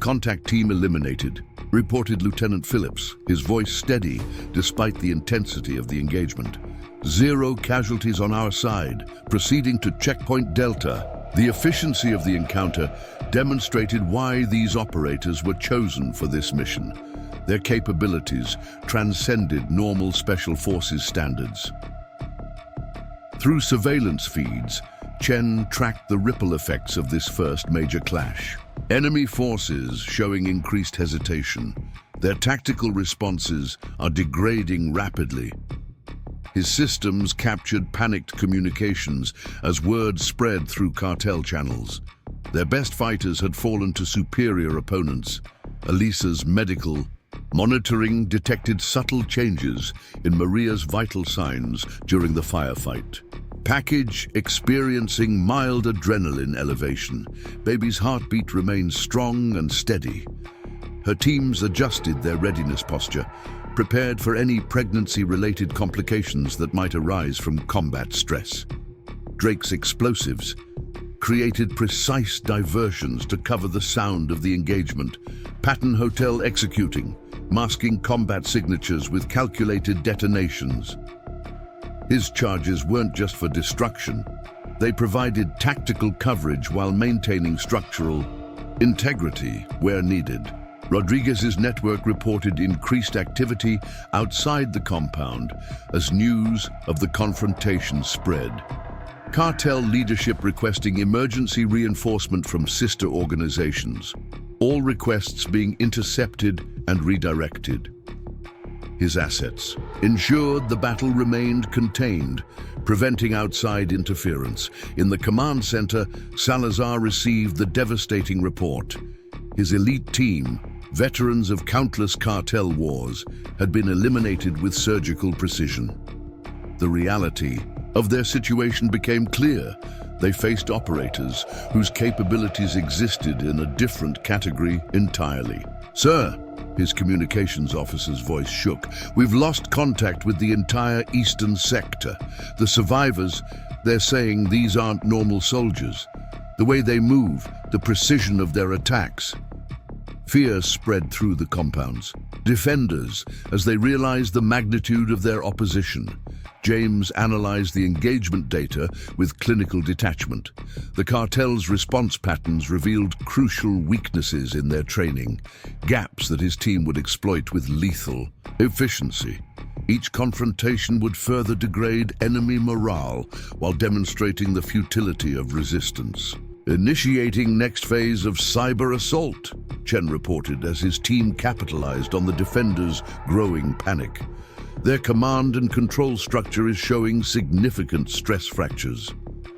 Contact team eliminated, reported Lieutenant Phillips, his voice steady despite the intensity of the engagement. 0 casualties on our side, proceeding to checkpoint Delta. The efficiency of the encounter demonstrated why these operators were chosen for this mission. Their capabilities transcended normal Special Forces standards. Through surveillance feeds, Chen tracked the ripple effects of this first major clash. Enemy forces showing increased hesitation. Their tactical responses are degrading rapidly. His systems captured panicked communications as word spread through cartel channels. Their best fighters had fallen to superior opponents. Elisa's medical monitoring detected subtle changes in Maria's vital signs during the firefight. Package experiencing mild adrenaline elevation. Baby's heartbeat remained strong and steady. Her teams adjusted their readiness posture, prepared for any pregnancy-related complications that might arise from combat stress. Drake's explosives created precise diversions to cover the sound of the engagement. Patton Hotel executing, masking combat signatures with calculated detonations. His charges weren't just for destruction. They provided tactical coverage while maintaining structural integrity where needed. Rodriguez's network reported increased activity outside the compound as news of the confrontation spread. Cartel leadership requesting emergency reinforcement from sister organizations, all requests being intercepted and redirected. His assets ensured the battle remained contained, preventing outside interference. In the command center, Salazar received the devastating report. His elite team, veterans of countless cartel wars, had been eliminated with surgical precision. The reality of their situation became clear. They faced operators whose capabilities existed in a different category entirely. "Sir," his communications officer's voice shook, "we've lost contact with the entire eastern sector. The survivors, they're saying these aren't normal soldiers. The way they move, the precision of their attacks." Fear spread through the compounds. Defenders, as they realized the magnitude of their opposition. James analyzed the engagement data with clinical detachment. The cartel's response patterns revealed crucial weaknesses in their training, gaps that his team would exploit with lethal efficiency. Each confrontation would further degrade enemy morale while demonstrating the futility of resistance. "Initiating next phase of cyber assault," Chen reported as his team capitalized on the defenders' growing panic. Their command and control structure is showing significant stress fractures.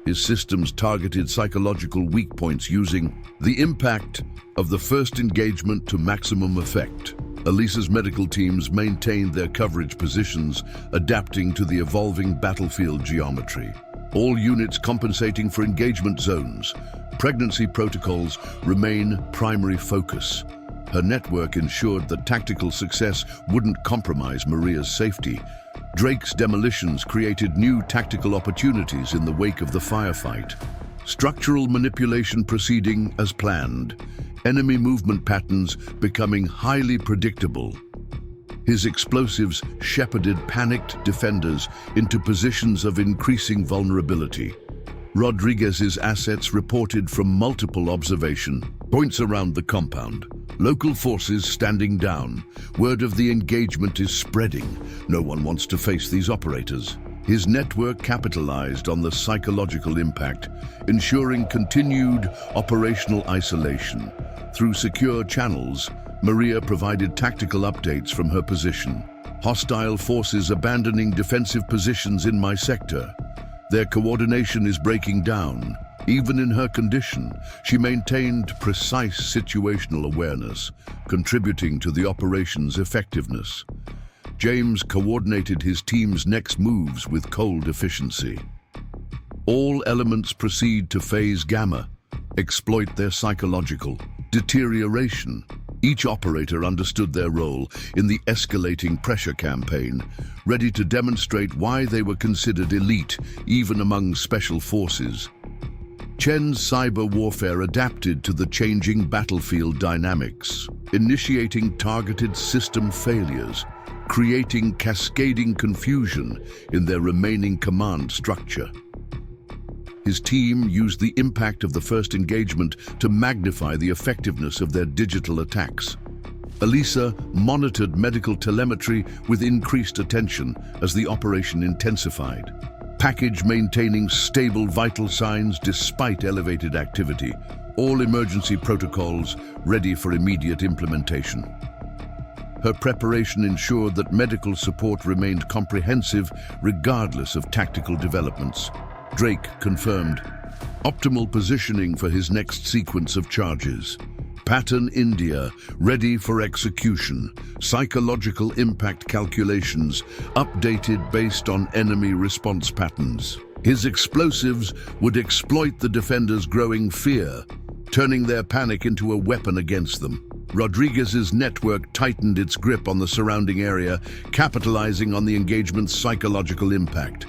His systems targeted psychological weak points using the impact of the first engagement to maximum effect. Elisa's medical teams maintained their coverage positions, adapting to the evolving battlefield geometry. All units compensating for engagement zones. Pregnancy protocols remain primary focus. Her network ensured that tactical success wouldn't compromise Maria's safety. Drake's demolitions created new tactical opportunities in the wake of the firefight. Structural manipulation proceeding as planned. Enemy movement patterns becoming highly predictable. His explosives shepherded panicked defenders into positions of increasing vulnerability. Rodriguez's assets reported from multiple observation points around the compound. Local forces standing down. Word of the engagement is spreading. No one wants to face these operators. His network capitalized on the psychological impact, ensuring continued operational isolation. Through secure channels, Maria provided tactical updates from her position. Hostile forces abandoning defensive positions in my sector. Their coordination is breaking down. Even in her condition, she maintained precise situational awareness, contributing to the operation's effectiveness. James coordinated his team's next moves with cold efficiency. All elements proceed to phase Gamma, exploit their psychological deterioration. Each operator understood their role in the escalating pressure campaign, ready to demonstrate why they were considered elite even among special forces. Chen's cyber warfare adapted to the changing battlefield dynamics, initiating targeted system failures, creating cascading confusion in their remaining command structure. His team used the impact of the first engagement to magnify the effectiveness of their digital attacks. Elisa monitored medical telemetry with increased attention as the operation intensified. Package maintaining stable vital signs despite elevated activity. All emergency protocols ready for immediate implementation. Her preparation ensured that medical support remained comprehensive regardless of tactical developments. Drake confirmed optimal positioning for his next sequence of charges. Pattern India, ready for execution. Psychological impact calculations, updated based on enemy response patterns. His explosives would exploit the defenders' growing fear, turning their panic into a weapon against them. Rodriguez's network tightened its grip on the surrounding area, capitalizing on the engagement's psychological impact.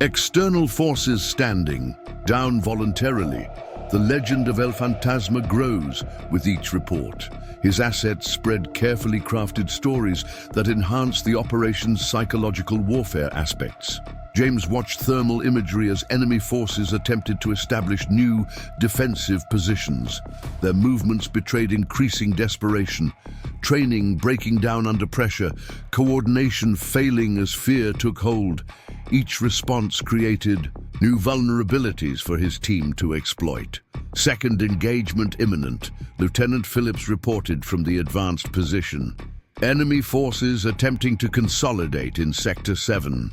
External forces standing down voluntarily. The legend of El Fantasma grows with each report. His assets spread carefully crafted stories that enhance the operation's psychological warfare aspects. James watched thermal imagery as enemy forces attempted to establish new defensive positions. Their movements betrayed increasing desperation, training breaking down under pressure, coordination failing as fear took hold. Each response created new vulnerabilities for his team to exploit. Second engagement imminent, Lieutenant Phillips reported from the advanced position. Enemy forces attempting to consolidate in Sector 7.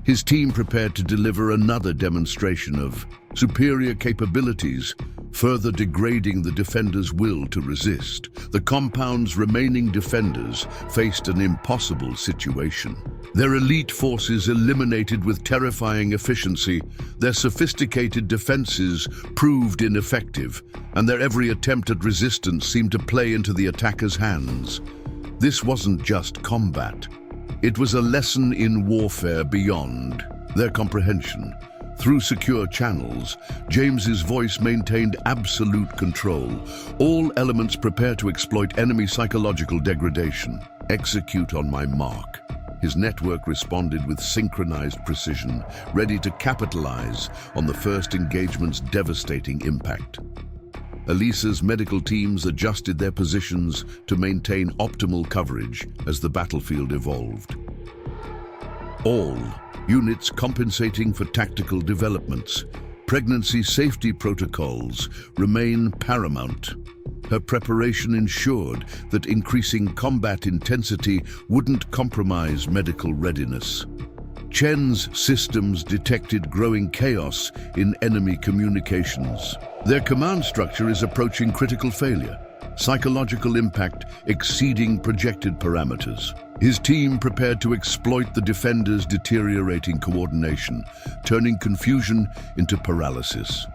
His team prepared to deliver another demonstration of superior capabilities, further degrading the defenders' will to resist. The compound's remaining defenders faced an impossible situation. Their elite forces eliminated with terrifying efficiency, their sophisticated defenses proved ineffective, and their every attempt at resistance seemed to play into the attackers' hands. This wasn't just combat. It was a lesson in warfare beyond their comprehension. Through secure channels, James's voice maintained absolute control. All elements prepare to exploit enemy psychological degradation. Execute on my mark. His network responded with synchronized precision, ready to capitalize on the first engagement's devastating impact. Elisa's medical teams adjusted their positions to maintain optimal coverage as the battlefield evolved. All units compensating for tactical developments. Pregnancy safety protocols remain paramount. Her preparation ensured that increasing combat intensity wouldn't compromise medical readiness. Chen's systems detected growing chaos in enemy communications. Their command structure is approaching critical failure, psychological impact exceeding projected parameters. His team prepared to exploit the defenders' deteriorating coordination, turning confusion into paralysis.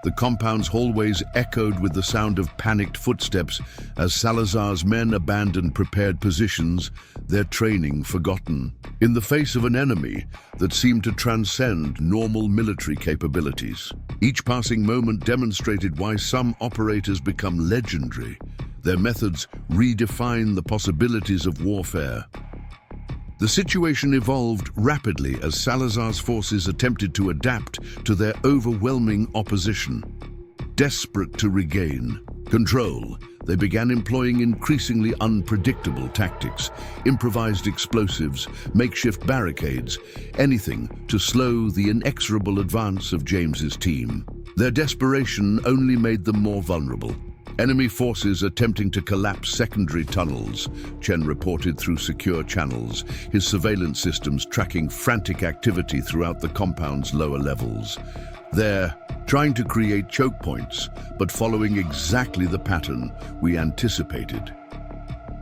The compound's hallways echoed with the sound of panicked footsteps as Salazar's men abandoned prepared positions, their training forgotten. In the face of an enemy that seemed to transcend normal military capabilities, each passing moment demonstrated why some operators become legendary. Their methods redefine the possibilities of warfare. The situation evolved rapidly as Salazar's forces attempted to adapt to their overwhelming opposition. Desperate to regain control, they began employing increasingly unpredictable tactics, improvised explosives, makeshift barricades, anything to slow the inexorable advance of James's team. Their desperation only made them more vulnerable. Enemy forces attempting to collapse secondary tunnels, Chen reported through secure channels, his surveillance systems tracking frantic activity throughout the compound's lower levels. They're trying to create choke points, but following exactly the pattern we anticipated.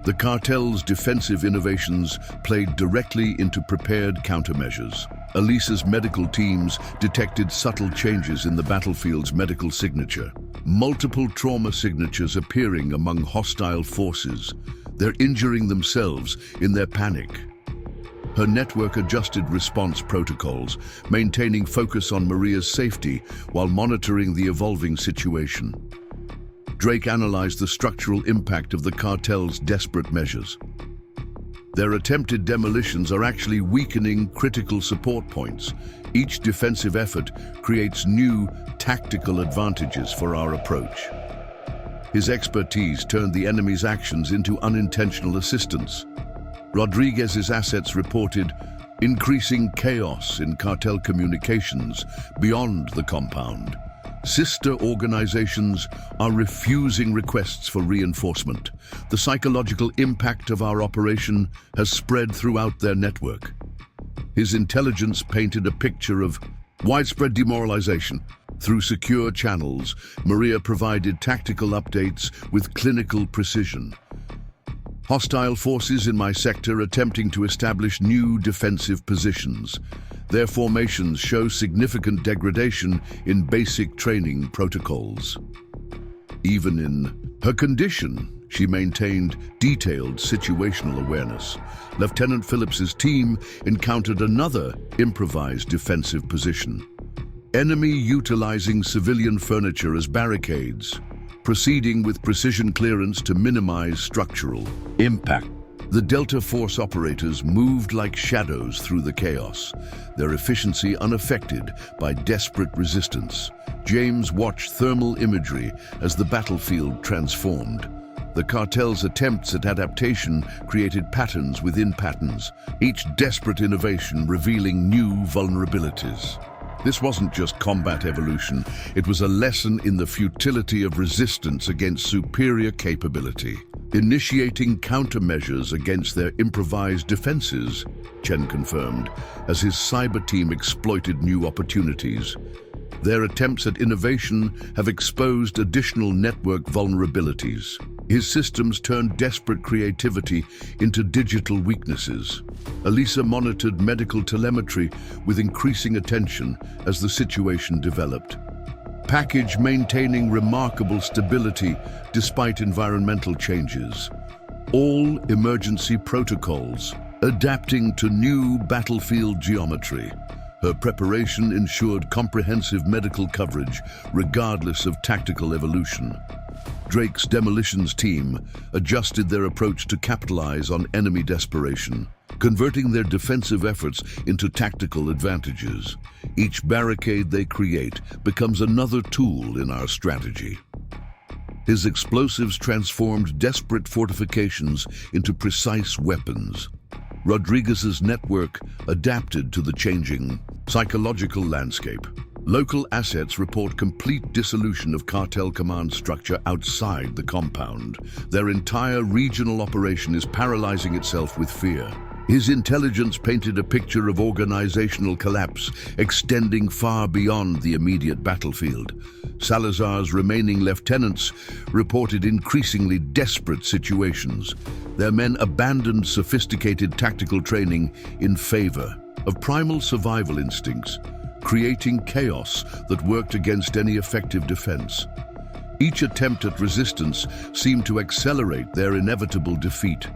The cartel's defensive innovations played directly into prepared countermeasures. Elisa's medical teams detected subtle changes in the battlefield's medical signature. Multiple trauma signatures appearing among hostile forces. They're injuring themselves in their panic. Her network adjusted response protocols, maintaining focus on Maria's safety while monitoring the evolving situation. Drake analyzed the structural impact of the cartel's desperate measures. Their attempted demolitions are actually weakening critical support points. Each defensive effort creates new tactical advantages for our approach. His expertise turned the enemy's actions into unintentional assistance. Rodriguez's assets reported increasing chaos in cartel communications beyond the compound. Sister organizations are refusing requests for reinforcement. The psychological impact of our operation has spread throughout their network. His intelligence painted a picture of widespread demoralization. Through secure channels, Maria provided tactical updates with clinical precision. Hostile forces in my sector attempting to establish new defensive positions. Their formations show significant degradation in basic training protocols. Even in her condition, she maintained detailed situational awareness. Lieutenant Phillips's team encountered another improvised defensive position. Enemy utilizing civilian furniture as barricades, proceeding with precision clearance to minimize structural impact. The Delta Force operators moved like shadows through the chaos, their efficiency unaffected by desperate resistance. James watched thermal imagery as the battlefield transformed. The cartel's attempts at adaptation created patterns within patterns, each desperate innovation revealing new vulnerabilities. This wasn't just combat evolution, it was a lesson in the futility of resistance against superior capability. Initiating countermeasures against their improvised defenses, Chen confirmed, as his cyber team exploited new opportunities. Their attempts at innovation have exposed additional network vulnerabilities. His systems turned desperate creativity into digital weaknesses. Elisa monitored medical telemetry with increasing attention as the situation developed. Package maintaining remarkable stability despite environmental changes. All emergency protocols adapting to new battlefield geometry. Her preparation ensured comprehensive medical coverage regardless of tactical evolution. Drake's demolitions team adjusted their approach to capitalize on enemy desperation, converting their defensive efforts into tactical advantages. Each barricade they create becomes another tool in our strategy. His explosives transformed desperate fortifications into precise weapons. Rodriguez's network adapted to the changing psychological landscape. Local assets report complete dissolution of cartel command structure outside the compound. Their entire regional operation is paralyzing itself with fear. His intelligence painted a picture of organizational collapse, extending far beyond the immediate battlefield. Salazar's remaining lieutenants reported increasingly desperate situations. Their men abandoned sophisticated tactical training in favor of primal survival instincts, creating chaos that worked against any effective defense. Each attempt at resistance seemed to accelerate their inevitable defeat.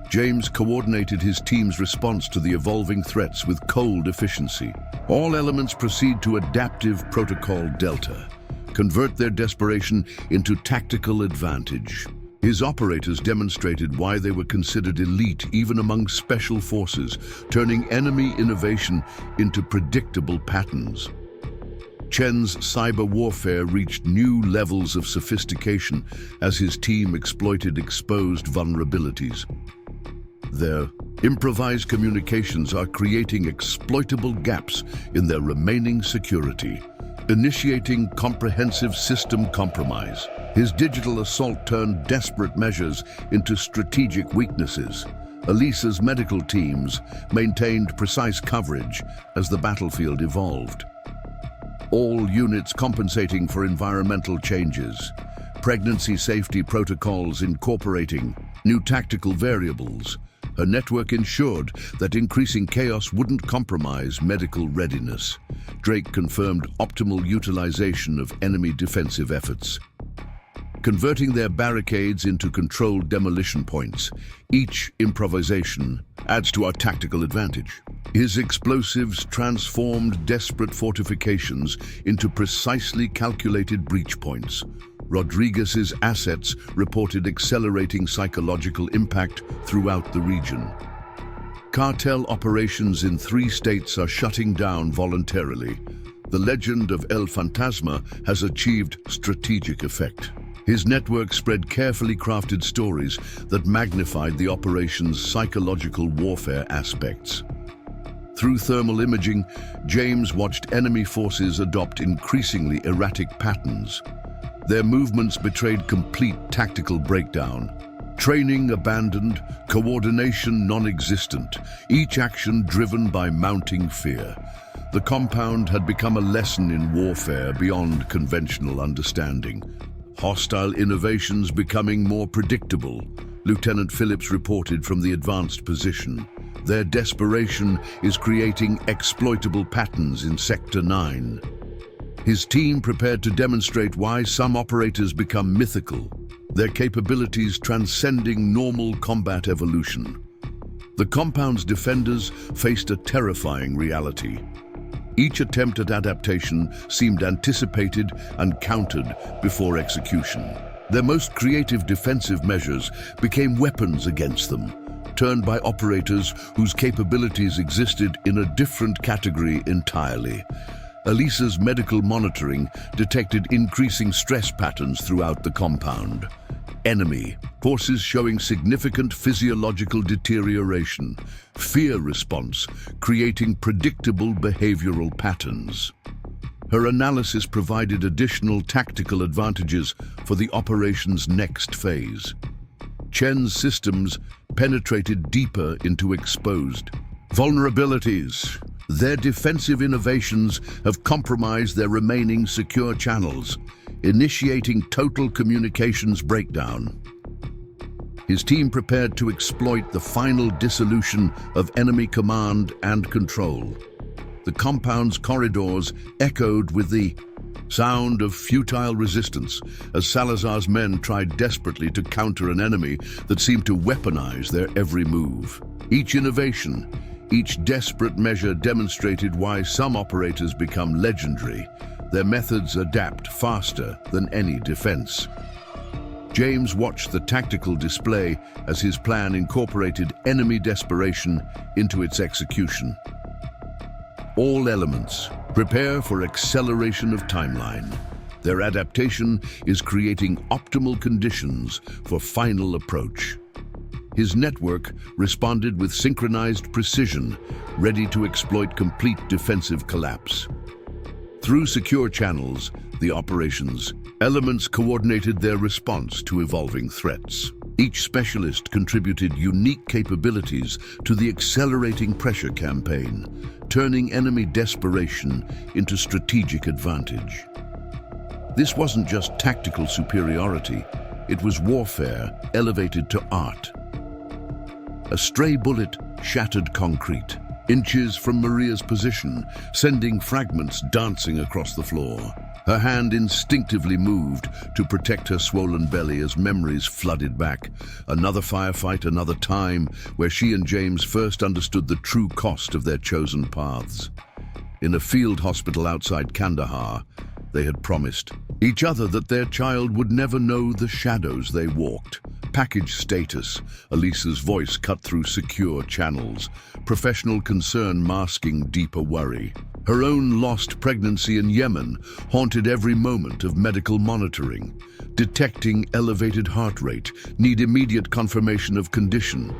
James coordinated his team's response to the evolving threats with cold efficiency. All elements proceed to adaptive protocol Delta, convert their desperation into tactical advantage. His operators demonstrated why they were considered elite even among special forces, turning enemy innovation into predictable patterns. Chen's cyber warfare reached new levels of sophistication as his team exploited exposed vulnerabilities. Their improvised communications are creating exploitable gaps in their remaining security, initiating comprehensive system compromise. His digital assault turned desperate measures into strategic weaknesses. Elisa's medical teams maintained precise coverage as the battlefield evolved. All units compensating for environmental changes, pregnancy safety protocols incorporating new tactical variables. Her network ensured that increasing chaos wouldn't compromise medical readiness. Drake confirmed optimal utilization of enemy defensive efforts, converting their barricades into controlled demolition points. Each improvisation adds to our tactical advantage. His explosives transformed desperate fortifications into precisely calculated breach points. Rodriguez's assets reported accelerating psychological impact throughout the region. Cartel operations in 3 states are shutting down voluntarily. The legend of El Fantasma has achieved strategic effect. His network spread carefully crafted stories that magnified the operation's psychological warfare aspects. Through thermal imaging, James watched enemy forces adopt increasingly erratic patterns. Their movements betrayed complete tactical breakdown. Training abandoned, coordination non-existent, each action driven by mounting fear. The compound had become a lesson in warfare beyond conventional understanding. Hostile innovations becoming more predictable, Lieutenant Phillips reported from the advanced position. Their desperation is creating exploitable patterns in Sector 9. His team prepared to demonstrate why some operators become mythical, their capabilities transcending normal combat evolution. The compound's defenders faced a terrifying reality. Each attempt at adaptation seemed anticipated and countered before execution. Their most creative defensive measures became weapons against them, turned by operators whose capabilities existed in a different category entirely. Elisa's medical monitoring detected increasing stress patterns throughout the compound. Enemy forces showing significant physiological deterioration, fear response creating predictable behavioral patterns. Her analysis provided additional tactical advantages for the operation's next phase. Chen's systems penetrated deeper into exposed vulnerabilities. Their defensive innovations have compromised their remaining secure channels, initiating total communications breakdown. His team prepared to exploit the final dissolution of enemy command and control. The compound's corridors echoed with the sound of futile resistance as Salazar's men tried desperately to counter an enemy that seemed to weaponize their every move. Each innovation, each desperate measure demonstrated why some operators become legendary. Their methods adapt faster than any defense. James watched the tactical display as his plan incorporated enemy desperation into its execution. All elements prepare for acceleration of timeline. Their adaptation is creating optimal conditions for final approach. His network responded with synchronized precision, ready to exploit complete defensive collapse. Through secure channels, the operations elements coordinated their response to evolving threats. Each specialist contributed unique capabilities to the accelerating pressure campaign, turning enemy desperation into strategic advantage. This wasn't just tactical superiority, it was warfare elevated to art. A stray bullet shattered concrete, inches from Maria's position, sending fragments dancing across the floor. Her hand instinctively moved to protect her swollen belly as memories flooded back. Another firefight, another time where she and James first understood the true cost of their chosen paths. In a field hospital outside Kandahar, they had promised each other that their child would never know the shadows they walked. Package status, Elisa's voice cut through secure channels, professional concern masking deeper worry. Her own lost pregnancy in Yemen haunted every moment of medical monitoring. Detecting elevated heart rate, need immediate confirmation of condition.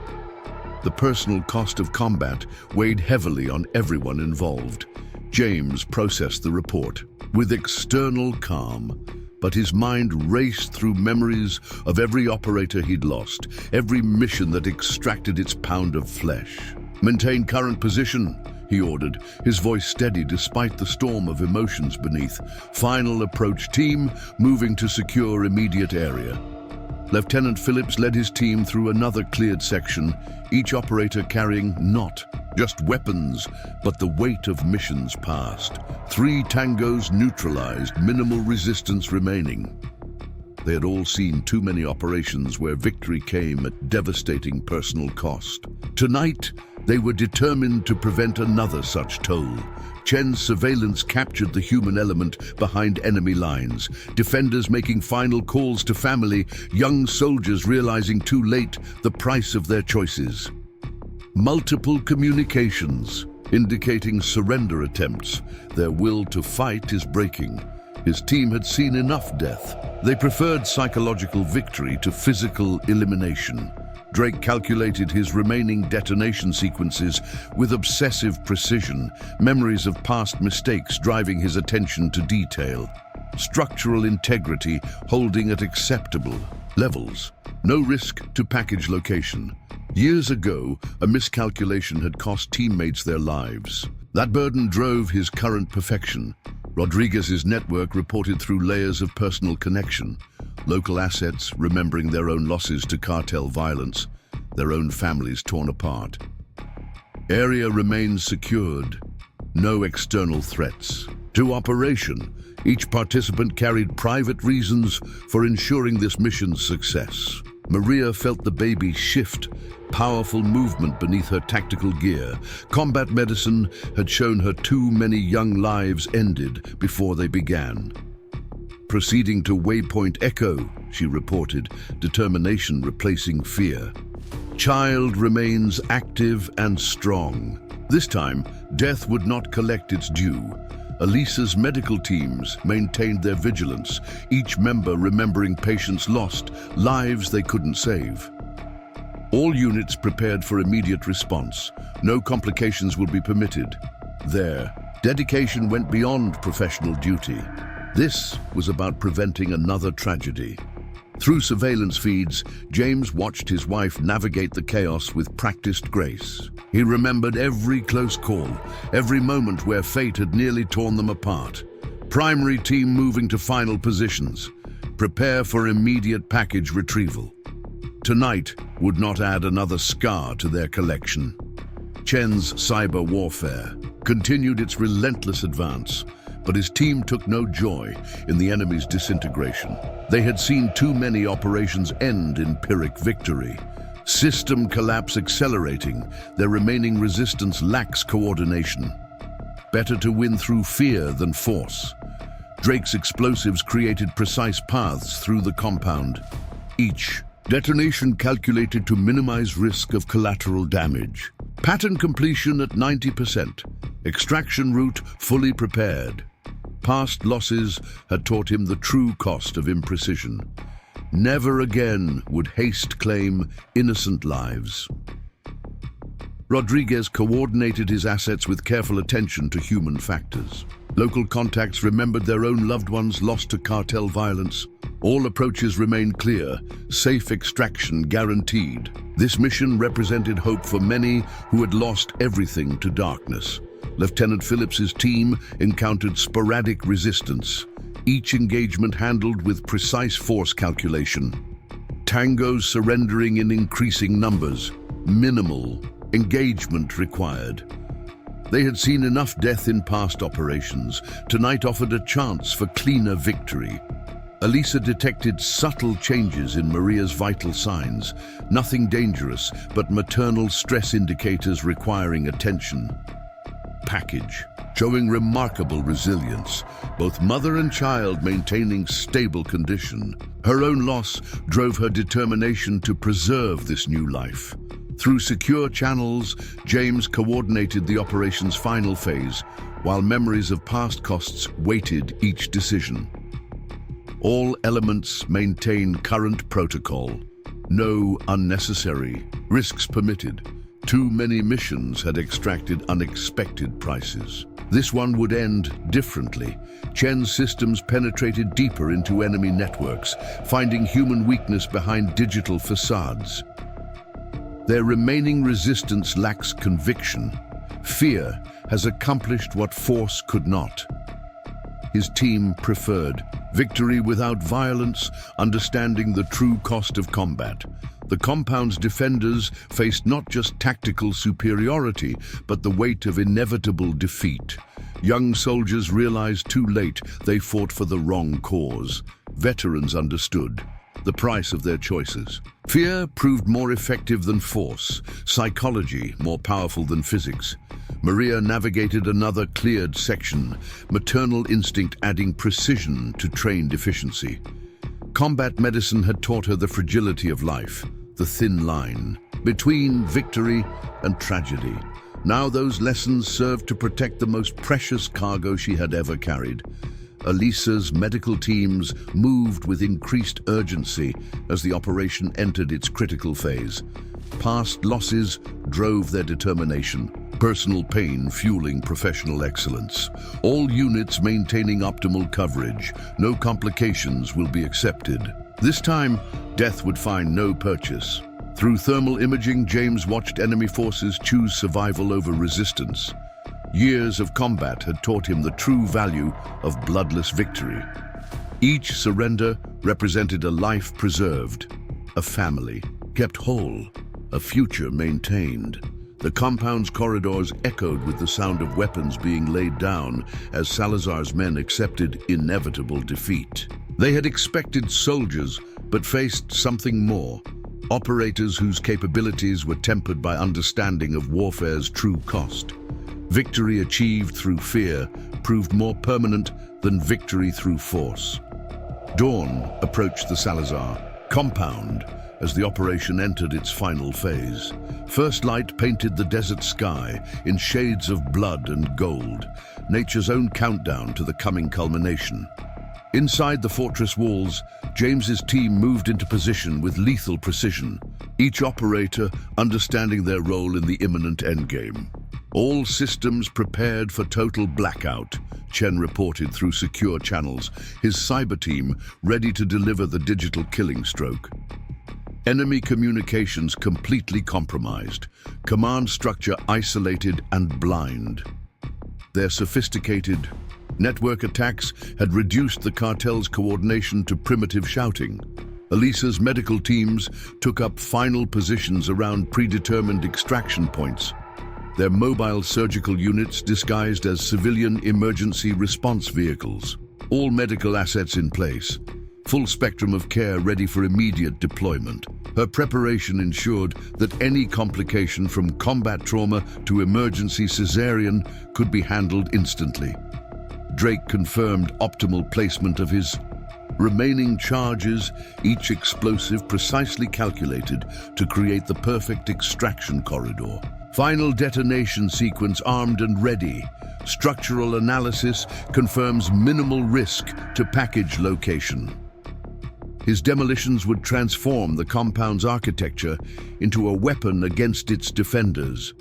The personal cost of combat weighed heavily on everyone involved. James processed the report with external calm, but his mind raced through memories of every operator he'd lost, every mission that extracted its pound of flesh. "Maintain current position," he ordered, his voice steady despite the storm of emotions beneath. Final approach team moving to secure immediate area. Lieutenant Phillips led his team through another cleared section, each operator carrying not just weapons, but the weight of missions past. 3 tangos neutralized, minimal resistance remaining. They had all seen too many operations where victory came at devastating personal cost. Tonight, they were determined to prevent another such toll. Chen's surveillance captured the human element behind enemy lines, defenders making final calls to family, young soldiers realizing too late the price of their choices. Multiple communications, indicating surrender attempts. Their will to fight is breaking. His team had seen enough death. They preferred psychological victory to physical elimination. Drake calculated his remaining detonation sequences with obsessive precision, memories of past mistakes driving his attention to detail. Structural integrity holding at acceptable levels. No risk to package location. Years ago, a miscalculation had cost teammates their lives. That burden drove his current perfection. Rodriguez's network reported through layers of personal connection. Local assets remembering their own losses to cartel violence, their own families torn apart. Area remains secured. No external threats. To operation, each participant carried private reasons for ensuring this mission's success. Maria felt the baby shift, powerful movement beneath her tactical gear. Combat medicine had shown her too many young lives ended before they began. Proceeding to Waypoint Echo, she reported, determination replacing fear. Child remains active and strong. This time, death would not collect its due. Elisa's medical teams maintained their vigilance, each member remembering patients lost, lives they couldn't save. All units prepared for immediate response. No complications will be permitted. Their dedication went beyond professional duty. This was about preventing another tragedy. Through surveillance feeds, James watched his wife navigate the chaos with practiced grace. He remembered every close call, every moment where fate had nearly torn them apart. Primary team moving to final positions. Prepare for immediate package retrieval. Tonight would not add another scar to their collection. Chen's cyber warfare continued its relentless advance, but his team took no joy in the enemy's disintegration. They had seen too many operations end in Pyrrhic victory. System collapse accelerating, their remaining resistance lacks coordination. Better to win through fear than force. Drake's explosives created precise paths through the compound. Each detonation calculated to minimize risk of collateral damage. Pattern completion at 90%. Extraction route fully prepared. Past losses had taught him the true cost of imprecision. Never again would haste claim innocent lives. Rodriguez coordinated his assets with careful attention to human factors. Local contacts remembered their own loved ones lost to cartel violence. All approaches remained clear, safe extraction guaranteed. This mission represented hope for many who had lost everything to darkness. Lieutenant Phillips's team encountered sporadic resistance, each engagement handled with precise force calculation. Tangos surrendering in increasing numbers, minimal engagement required. They had seen enough death in past operations. Tonight offered a chance for cleaner victory. Elisa detected subtle changes in Maria's vital signs. Nothing dangerous, but maternal stress indicators requiring attention. package, showing remarkable resilience, both mother and child maintaining stable condition. Her own loss drove her determination to preserve this new life. Through secure channels, James coordinated the operation's final phase, while memories of past costs weighted each decision. All elements maintain current protocol. No unnecessary risks permitted. Too many missions had extracted unexpected prices. This one would end differently. Chen's systems penetrated deeper into enemy networks, finding human weakness behind digital facades. Their remaining resistance lacks conviction. Fear has accomplished what force could not. His team preferred victory without violence, understanding the true cost of combat. The compound's defenders faced not just tactical superiority, but the weight of inevitable defeat. Young soldiers realized too late they fought for the wrong cause. Veterans understood the price of their choices. Fear proved more effective than force, psychology more powerful than physics. Maria navigated another cleared section, maternal instinct adding precision to trained efficiency. Combat medicine had taught her the fragility of life, the thin line between victory and tragedy. Now those lessons served to protect the most precious cargo she had ever carried. Elisa's medical teams moved with increased urgency as the operation entered its critical phase. Past losses drove their determination, personal pain fueling professional excellence. All units maintaining optimal coverage. No complications will be accepted. This time, death would find no purchase. Through thermal imaging, James watched enemy forces choose survival over resistance. Years of combat had taught him the true value of bloodless victory. Each surrender represented a life preserved, a family kept whole, a future maintained. The compound's corridors echoed with the sound of weapons being laid down as Salazar's men accepted inevitable defeat. They had expected soldiers, but faced something more. Operators whose capabilities were tempered by understanding of warfare's true cost. Victory achieved through fear proved more permanent than victory through force. Dawn approached the Salazar compound as the operation entered its final phase. First light painted the desert sky in shades of blood and gold, nature's own countdown to the coming culmination. Inside the fortress walls, James's team moved into position with lethal precision, each operator understanding their role in the imminent endgame. All systems prepared for total blackout, Chen reported through secure channels, his cyber team ready to deliver the digital killing stroke. Enemy communications completely compromised, command structure isolated and blind. Their sophisticated network attacks had reduced the cartel's coordination to primitive shouting. Elisa's medical teams took up final positions around predetermined extraction points, their mobile surgical units disguised as civilian emergency response vehicles. All medical assets in place, full spectrum of care ready for immediate deployment. Her preparation ensured that any complication from combat trauma to emergency cesarean could be handled instantly. Drake confirmed optimal placement of his remaining charges, each explosive precisely calculated to create the perfect extraction corridor. Final detonation sequence armed and ready. Structural analysis confirms minimal risk to package location. His demolitions would transform the compound's architecture into a weapon against its defenders.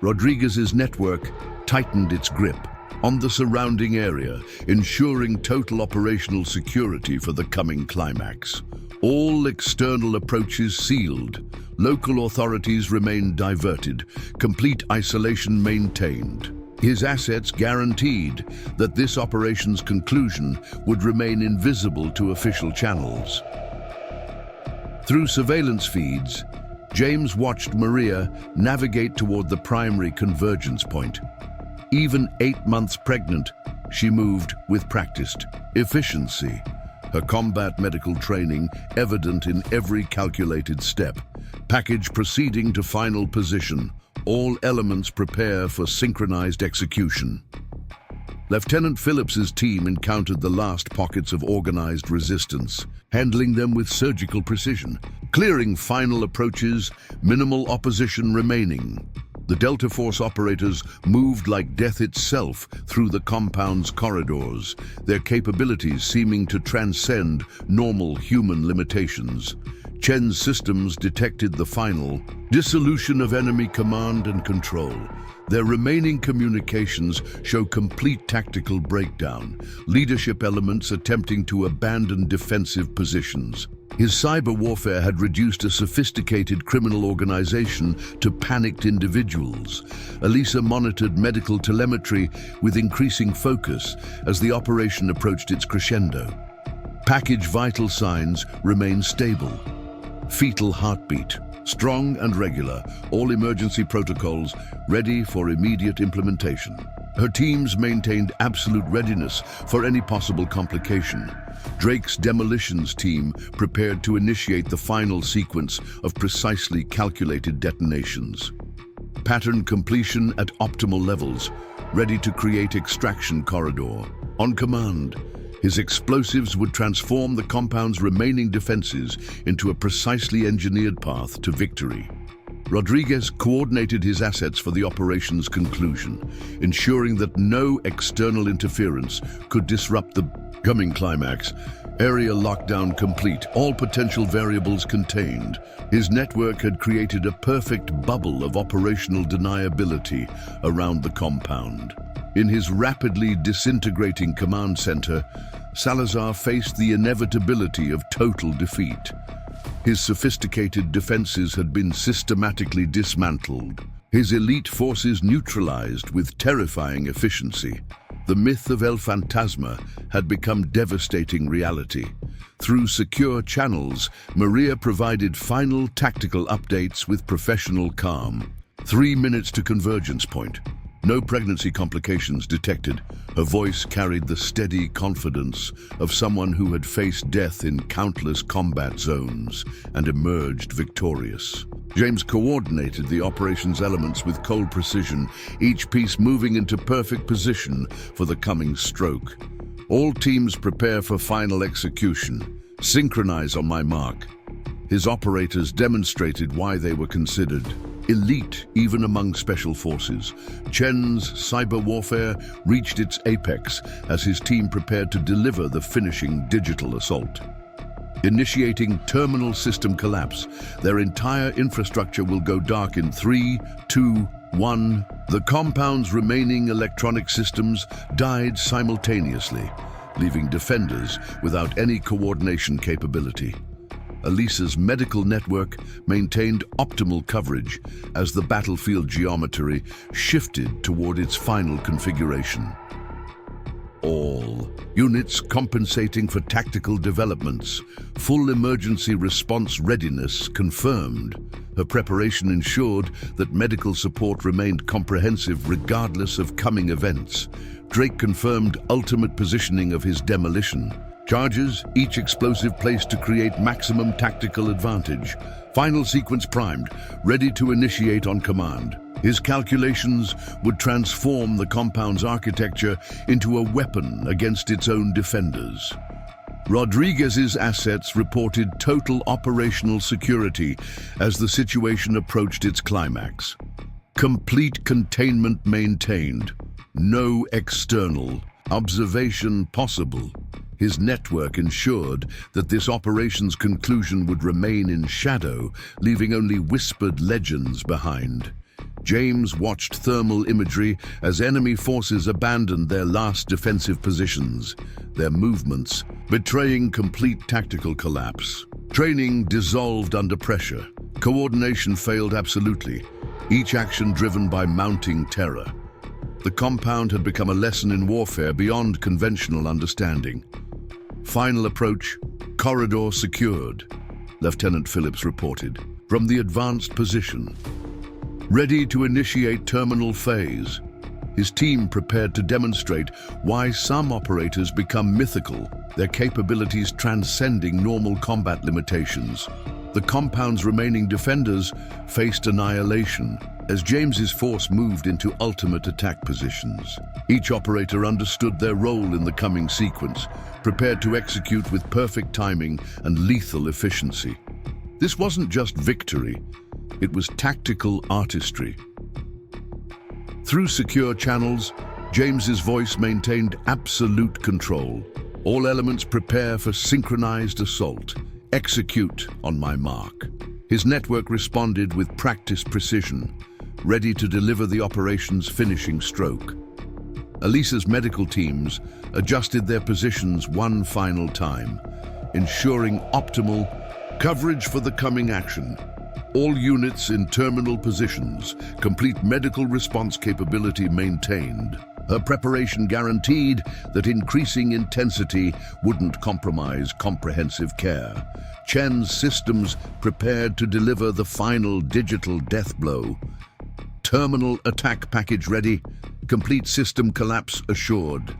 Rodriguez's network tightened its grip on the surrounding area, ensuring total operational security for the coming climax. All external approaches sealed. Local authorities remained diverted, complete isolation maintained. His assets guaranteed that this operation's conclusion would remain invisible to official channels. Through surveillance feeds, James watched Maria navigate toward the primary convergence point. Even 8 months pregnant, she moved with practiced efficiency. her combat medical training evident in every calculated step. Package proceeding to final position. All elements prepare for synchronized execution. Lieutenant Phillips's team encountered the last pockets of organized resistance, handling them with surgical precision, clearing final approaches, minimal opposition remaining. The Delta Force operators moved like death itself through the compound's corridors, their capabilities seeming to transcend normal human limitations. Chen's systems detected the final dissolution of enemy command and control. Their remaining communications show complete tactical breakdown, leadership elements attempting to abandon defensive positions. His cyber warfare had reduced a sophisticated criminal organization to panicked individuals. Elisa monitored medical telemetry with increasing focus as the operation approached its crescendo. Package vital signs remain stable. Fetal heartbeat, strong and regular, all emergency protocols ready for immediate implementation. Her teams maintained absolute readiness for any possible complication. Drake's demolitions team prepared to initiate the final sequence of precisely calculated detonations. Pattern completion at optimal levels, ready to create extraction corridor. On command, his explosives would transform the compound's remaining defenses into a precisely engineered path to victory. Rodriguez coordinated his assets for the operation's conclusion, ensuring that no external interference could disrupt the coming climax. Area lockdown complete, all potential variables contained. His network had created a perfect bubble of operational deniability around the compound. In his rapidly disintegrating command center, Salazar faced the inevitability of total defeat. His sophisticated defenses had been systematically dismantled, his elite forces neutralized with terrifying efficiency. The myth of El Fantasma had become devastating reality. Through secure channels, Maria provided final tactical updates with professional calm. 3 minutes to convergence point. No pregnancy complications detected. Her voice carried the steady confidence of someone who had faced death in countless combat zones and emerged victorious. James coordinated the operation's elements with cold precision, each piece moving into perfect position for the coming stroke. All teams prepare for final execution. Synchronize on my mark. His operators demonstrated why they were considered elite even among special forces. Chen's cyber warfare reached its apex as his team prepared to deliver the finishing digital assault. Initiating terminal system collapse, their entire infrastructure will go dark in 3, 2, 1. The compound's remaining electronic systems died simultaneously, leaving defenders without any coordination capability. Elisa's medical network maintained optimal coverage as the battlefield geometry shifted toward its final configuration. All units compensating for tactical developments, full emergency response readiness confirmed. Her preparation ensured that medical support remained comprehensive regardless of coming events. Drake confirmed ultimate positioning of his demolition charges, each explosive placed to create maximum tactical advantage. Final sequence primed, ready to initiate on command. His calculations would transform the compound's architecture into a weapon against its own defenders. Rodriguez's assets reported total operational security as the situation approached its climax. Complete containment maintained. No external observation possible. His network ensured that this operation's conclusion would remain in shadow, leaving only whispered legends behind. James watched thermal imagery as enemy forces abandoned their last defensive positions, their movements betraying complete tactical collapse. Training dissolved under pressure. Coordination failed absolutely, each action driven by mounting terror. The compound had become a lesson in warfare beyond conventional understanding. Final approach, corridor secured, Lieutenant Phillips reported, from the advanced position. Ready to initiate terminal phase, his team prepared to demonstrate why some operators become mythical their capabilities transcending normal combat limitations. The compound's remaining defenders faced annihilation as James's force moved into ultimate attack positions. Each operator understood their role in the coming sequence, prepared to execute with perfect timing and lethal efficiency. This wasn't just victory, it was tactical artistry. Through secure channels, James's voice maintained absolute control. All elements prepare for synchronized assault. Execute on my mark. His network responded with practiced precision, ready to deliver the operation's finishing stroke. Elisa's medical teams adjusted their positions one final time, ensuring optimal coverage for the coming action. All units in terminal positions, complete medical response capability maintained. Her preparation guaranteed that increasing intensity wouldn't compromise comprehensive care. Chen's systems prepared to deliver the final digital death blow. Terminal attack package ready, complete system collapse assured.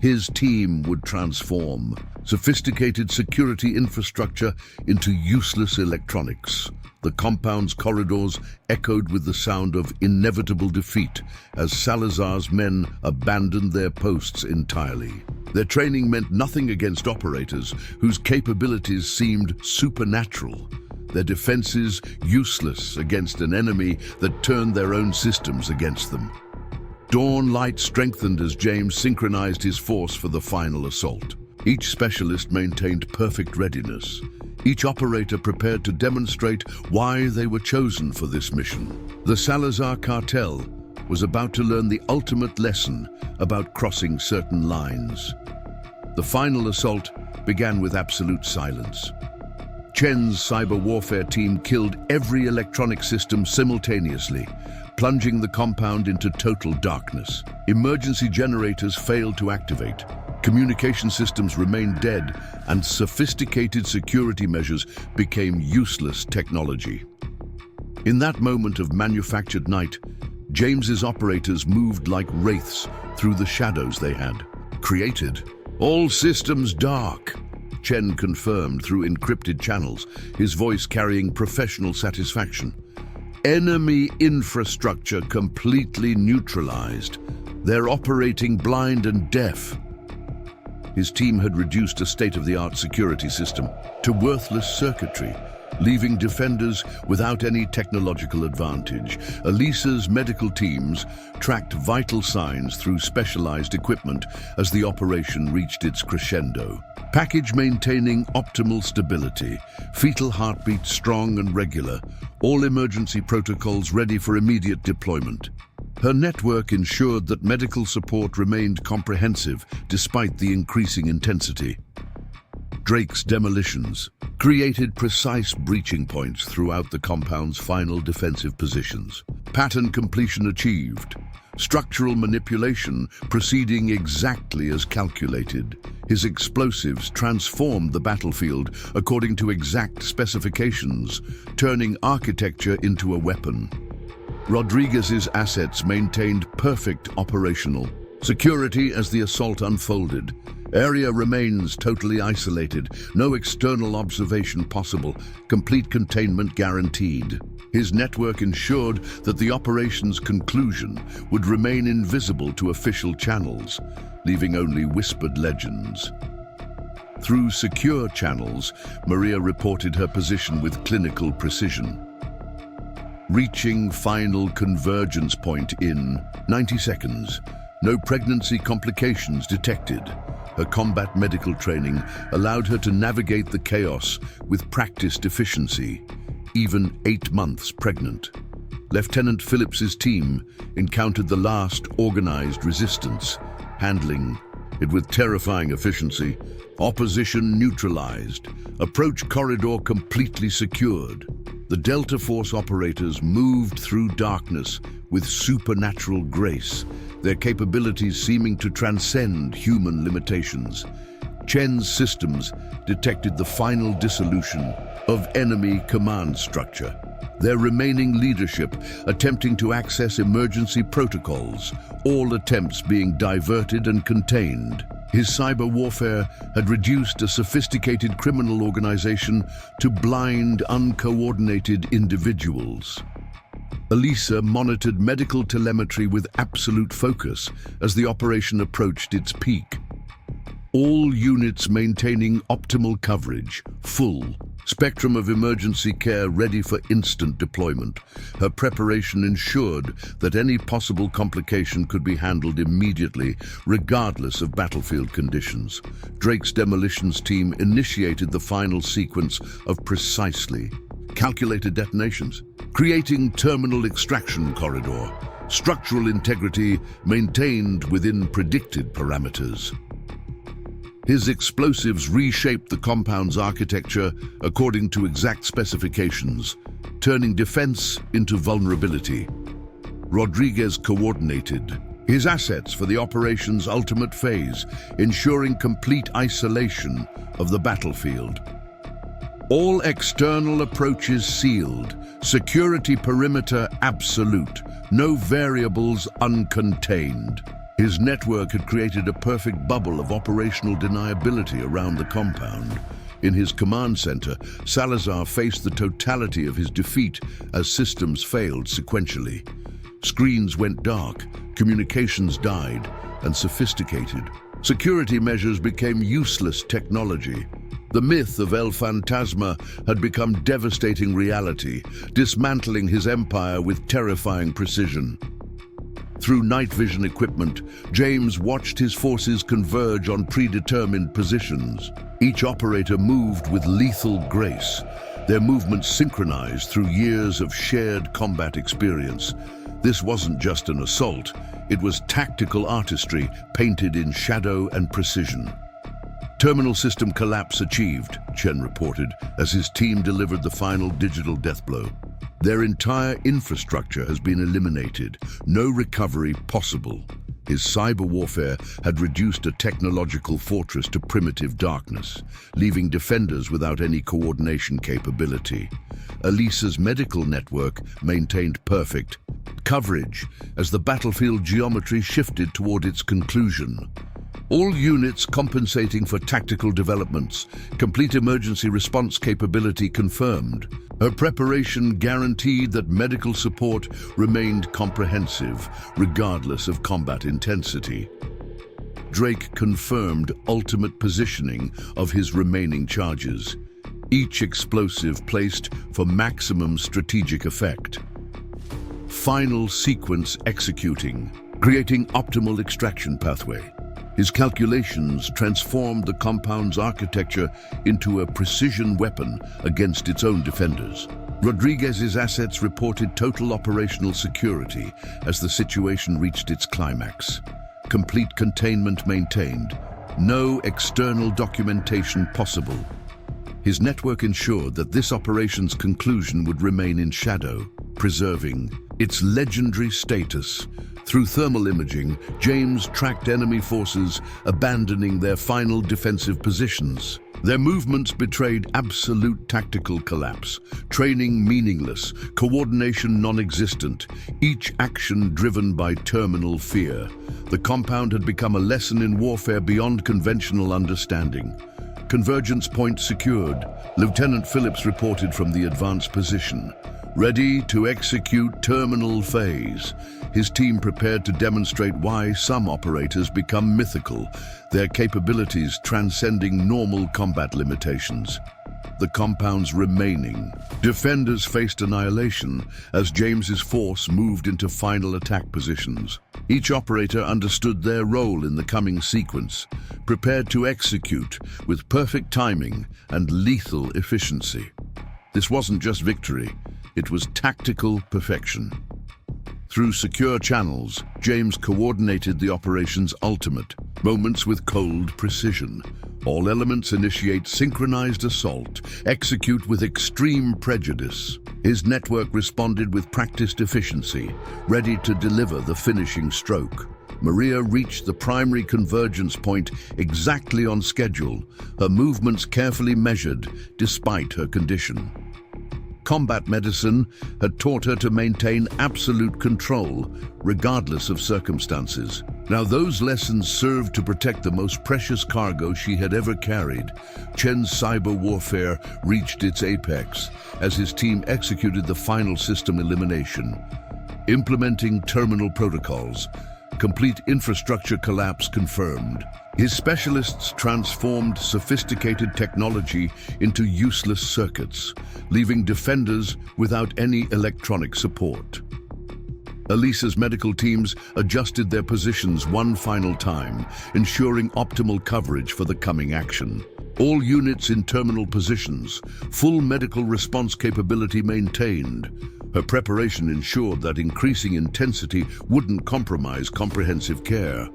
His team would transform sophisticated security infrastructure into useless electronics. The compound's corridors echoed with the sound of inevitable defeat as Salazar's men abandoned their posts entirely. Their training meant nothing against operators whose capabilities seemed supernatural. Their defenses useless against an enemy that turned their own systems against them. Dawn light strengthened as James synchronized his force for the final assault. Each specialist maintained perfect readiness. Each operator prepared to demonstrate why they were chosen for this mission. The Salazar Cartel was about to learn the ultimate lesson about crossing certain lines. The final assault began with absolute silence. Chen's cyber warfare team killed every electronic system simultaneously, plunging the compound into total darkness. Emergency generators failed to activate. Communication systems remained dead, and sophisticated security measures became useless technology. In that moment of manufactured night, James's operators moved like wraiths through the shadows they had created. All systems dark, Chen confirmed through encrypted channels, his voice carrying professional satisfaction. Enemy infrastructure completely neutralized. They're operating blind and deaf. His team had reduced a state-of-the-art security system to worthless circuitry, leaving defenders without any technological advantage. Elisa's medical teams tracked vital signs through specialized equipment as the operation reached its crescendo. Package maintaining optimal stability, fetal heartbeat strong and regular, all emergency protocols ready for immediate deployment. Her network ensured that medical support remained comprehensive despite the increasing intensity. Drake's demolitions created precise breaching points throughout the compound's final defensive positions. Pattern completion achieved, structural manipulation proceeding exactly as calculated. His explosives transformed the battlefield according to exact specifications, turning architecture into a weapon. Rodriguez's assets maintained perfect operational security as the assault unfolded. Area remains totally isolated, no external observation possible, complete containment guaranteed. His network ensured that the operation's conclusion would remain invisible to official channels, leaving only whispered legends. Through secure channels, Maria reported her position with clinical precision, reaching final convergence point in 90 seconds. No pregnancy complications detected. Her combat medical training allowed her to navigate the chaos with practiced efficiency, even 8 months pregnant. Lieutenant Phillips's team encountered the last organized resistance, handling it with terrifying efficiency. Opposition neutralized, approach corridor completely secured. The Delta Force operators moved through darkness with supernatural grace, their capabilities seeming to transcend human limitations. Chen's systems detected the final dissolution of enemy command structure, their remaining leadership attempting to access emergency protocols, all attempts being diverted and contained. His cyber warfare had reduced a sophisticated criminal organization to blind, uncoordinated individuals. Elisa monitored medical telemetry with absolute focus as the operation approached its peak. All units maintaining optimal coverage, full spectrum of emergency care ready for instant deployment. Her preparation ensured that any possible complication could be handled immediately, regardless of battlefield conditions. Drake's demolitions team initiated the final sequence of precisely calculated detonations, creating terminal extraction corridor, structural integrity maintained within predicted parameters. His explosives reshaped the compound's architecture according to exact specifications, turning defense into vulnerability. Rodriguez coordinated his assets for the operation's ultimate phase, ensuring complete isolation of the battlefield. All external approaches sealed, security perimeter absolute, no variables uncontained. His network had created a perfect bubble of operational deniability around the compound. In his command center, Salazar faced the totality of his defeat as systems failed sequentially. Screens went dark, communications died, and sophisticated security measures became useless technology. The myth of El Fantasma had become devastating reality, dismantling his empire with terrifying precision. Through night vision equipment, James watched his forces converge on predetermined positions. Each operator moved with lethal grace, their movements synchronized through years of shared combat experience. This wasn't just an assault, it was tactical artistry painted in shadow and precision. Terminal system collapse achieved, Chen reported, as his team delivered the final digital death blow. Their entire infrastructure has been eliminated, no recovery possible. His cyber warfare had reduced a technological fortress to primitive darkness, leaving defenders without any coordination capability. Elisa's medical network maintained perfect coverage as the battlefield geometry shifted toward its conclusion. All units compensating for tactical developments, complete emergency response capability confirmed. Her preparation guaranteed that medical support remained comprehensive, regardless of combat intensity. Drake confirmed ultimate positioning of his remaining charges, each explosive placed for maximum strategic effect. Final sequence executing, creating optimal extraction pathway. His calculations transformed the compound's architecture into a precision weapon against its own defenders. Rodriguez's assets reported total operational security as the situation reached its climax. Complete containment maintained, no external documentation possible. His network ensured that this operation's conclusion would remain in shadow, preserving its legendary status. Through thermal imaging, James tracked enemy forces abandoning their final defensive positions. Their movements betrayed absolute tactical collapse, training meaningless, coordination non-existent, each action driven by terminal fear. The compound had become a lesson in warfare beyond conventional understanding. Convergence point secured. Lieutenant Phillips reported from the advanced position. Ready to execute terminal phase. His team prepared to demonstrate why some operators become mythical, their capabilities transcending normal combat limitations. The compound's remaining defenders faced annihilation as James's force moved into final attack positions. Each operator understood their role in the coming sequence, prepared to execute with perfect timing and lethal efficiency. This wasn't just victory, it was tactical perfection. Through secure channels, James coordinated the operation's ultimate moments with cold precision. All elements initiate synchronized assault, execute with extreme prejudice. His network responded with practiced efficiency, ready to deliver the finishing stroke. Maria reached the primary convergence point exactly on schedule, her movements carefully measured despite her condition. Combat medicine had taught her to maintain absolute control, regardless of circumstances. Now those lessons served to protect the most precious cargo she had ever carried. Chen's cyber warfare reached its apex as his team executed the final system elimination. Implementing terminal protocols. Complete infrastructure collapse confirmed. His specialists transformed sophisticated technology into useless circuits, leaving defenders without any electronic support. Elisa's medical teams adjusted their positions one final time, ensuring optimal coverage for the coming action. All units in terminal positions, full medical response capability maintained. Her preparation ensured that increasing intensity wouldn't compromise comprehensive care.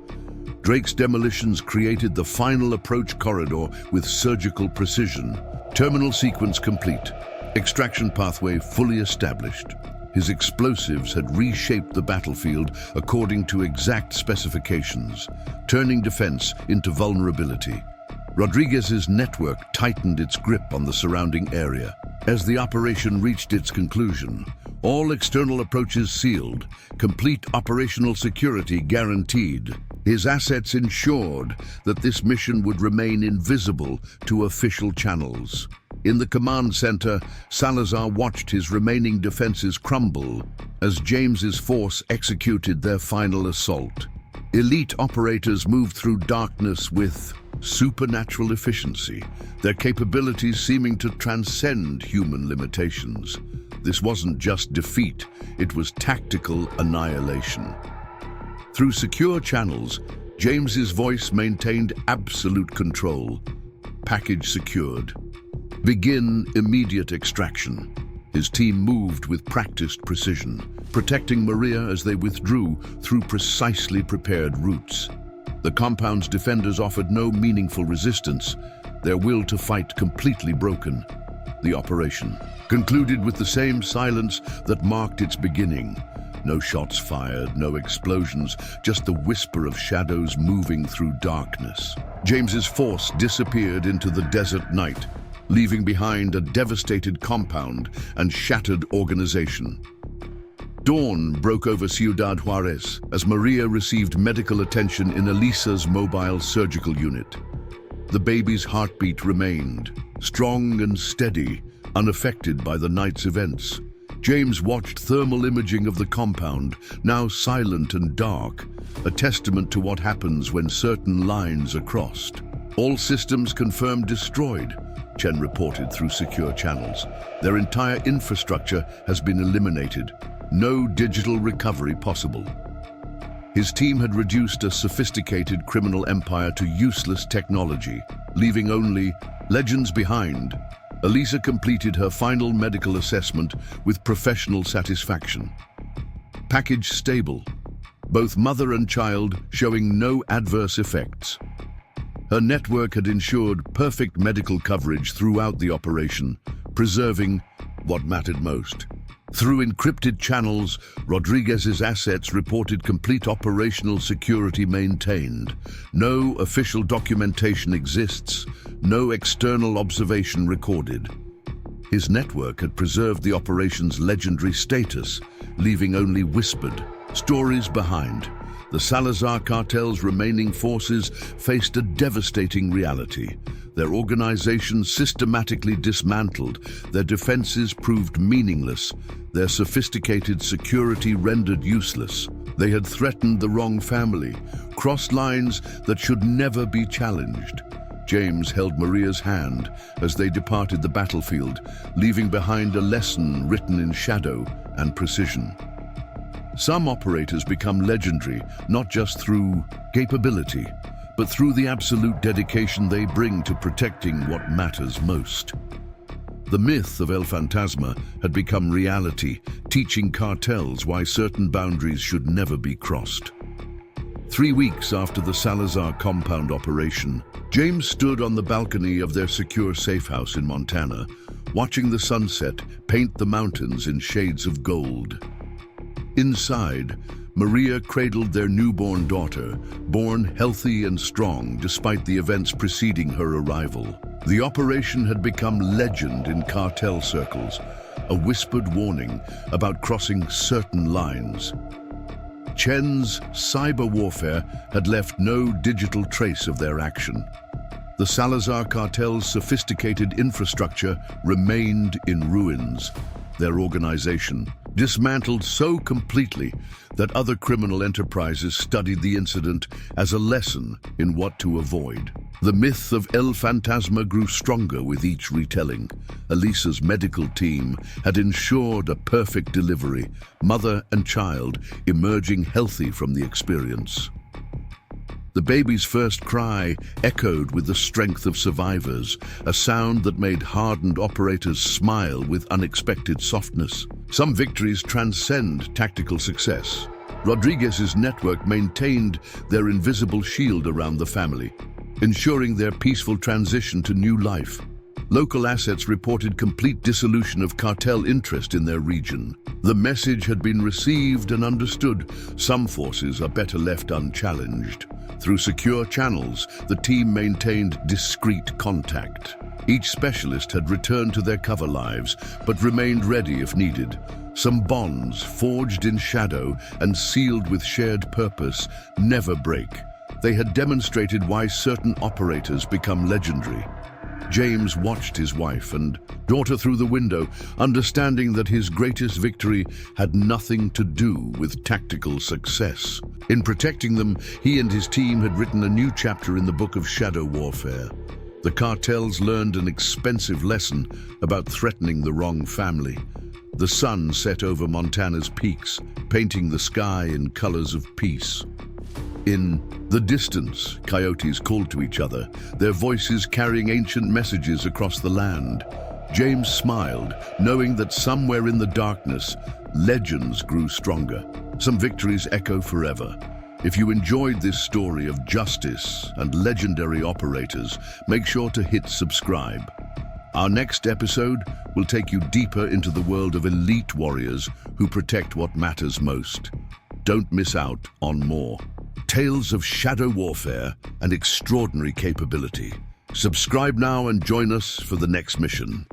Drake's demolitions created the final approach corridor with surgical precision. Terminal sequence complete. Extraction pathway fully established. His explosives had reshaped the battlefield according to exact specifications, turning defense into vulnerability. Rodriguez's network tightened its grip on the surrounding area. As the operation reached its conclusion, all external approaches sealed, complete operational security guaranteed. His assets ensured that this mission would remain invisible to official channels. In the command center, Salazar watched his remaining defenses crumble as James's force executed their final assault. Elite operators moved through darkness with supernatural efficiency, their capabilities seeming to transcend human limitations. This wasn't just defeat, it was tactical annihilation. Through secure channels, James's voice maintained absolute control. Package secured. Begin immediate extraction. His team moved with practiced precision, protecting Maria as they withdrew through precisely prepared routes. The compound's defenders offered no meaningful resistance, their will to fight completely broken. The operation concluded with the same silence that marked its beginning. No shots fired, no explosions, just the whisper of shadows moving through darkness. James's force disappeared into the desert night, leaving behind a devastated compound and shattered organization. Dawn broke over Ciudad Juarez as Maria received medical attention in Elisa's mobile surgical unit. The baby's heartbeat remained, strong and steady, unaffected by the night's events. James watched thermal imaging of the compound, now silent and dark, a testament to what happens when certain lines are crossed. All systems confirmed destroyed, Chen reported through secure channels. Their entire infrastructure has been eliminated. No digital recovery possible. His team had reduced a sophisticated criminal empire to useless technology, leaving only legends behind. Elisa completed her final medical assessment with professional satisfaction. Package stable, both mother and child showing no adverse effects. Her network had ensured perfect medical coverage throughout the operation, preserving what mattered most. Through encrypted channels, Rodriguez's assets reported complete operational security maintained. No official documentation exists, no external observation recorded. His network had preserved the operation's legendary status, leaving only whispered stories behind. The Salazar cartel's remaining forces faced a devastating reality. Their organization systematically dismantled, their defenses proved meaningless, their sophisticated security rendered useless. They had threatened the wrong family, crossed lines that should never be challenged. James held Maria's hand as they departed the battlefield, leaving behind a lesson written in shadow and precision. Some operators become legendary, not just through capability, but through the absolute dedication they bring to protecting what matters most. The myth of El Fantasma had become reality, teaching cartels why certain boundaries should never be crossed. 3 weeks after the Salazar compound operation, James stood on the balcony of their secure safe house in Montana, watching the sunset paint the mountains in shades of gold. Inside, Maria cradled their newborn daughter, born healthy and strong despite the events preceding her arrival. The operation had become legend in cartel circles, a whispered warning about crossing certain lines. Chen's cyber warfare had left no digital trace of their action. The Salazar cartel's sophisticated infrastructure remained in ruins, their organization dismantled so completely that other criminal enterprises studied the incident as a lesson in what to avoid. The myth of El Fantasma grew stronger with each retelling. Elisa's medical team had ensured a perfect delivery, mother and child emerging healthy from the experience. The baby's first cry echoed with the strength of survivors, a sound that made hardened operators smile with unexpected softness. Some victories transcend tactical success. Rodriguez's network maintained their invisible shield around the family, ensuring their peaceful transition to new life. Local assets reported complete dissolution of cartel interest in their region. The message had been received and understood. Some forces are better left unchallenged. Through secure channels, the team maintained discreet contact. Each specialist had returned to their cover lives, but remained ready if needed. Some bonds, forged in shadow and sealed with shared purpose, never break. They had demonstrated why certain operators become legendary. James watched his wife and daughter through the window, understanding that his greatest victory had nothing to do with tactical success. In protecting them, he and his team had written a new chapter in the book of shadow warfare. The cartels learned an expensive lesson about threatening the wrong family. The sun set over Montana's peaks, painting the sky in colors of peace. In the distance, coyotes called to each other, their voices carrying ancient messages across the land. James smiled, knowing that somewhere in the darkness, legends grew stronger. Some victories echo forever. If you enjoyed this story of justice and legendary operators, make sure to hit subscribe. Our next episode will take you deeper into the world of elite warriors who protect what matters most. Don't miss out on more. Tales of shadow warfare and extraordinary capability. Subscribe now and join us for the next mission.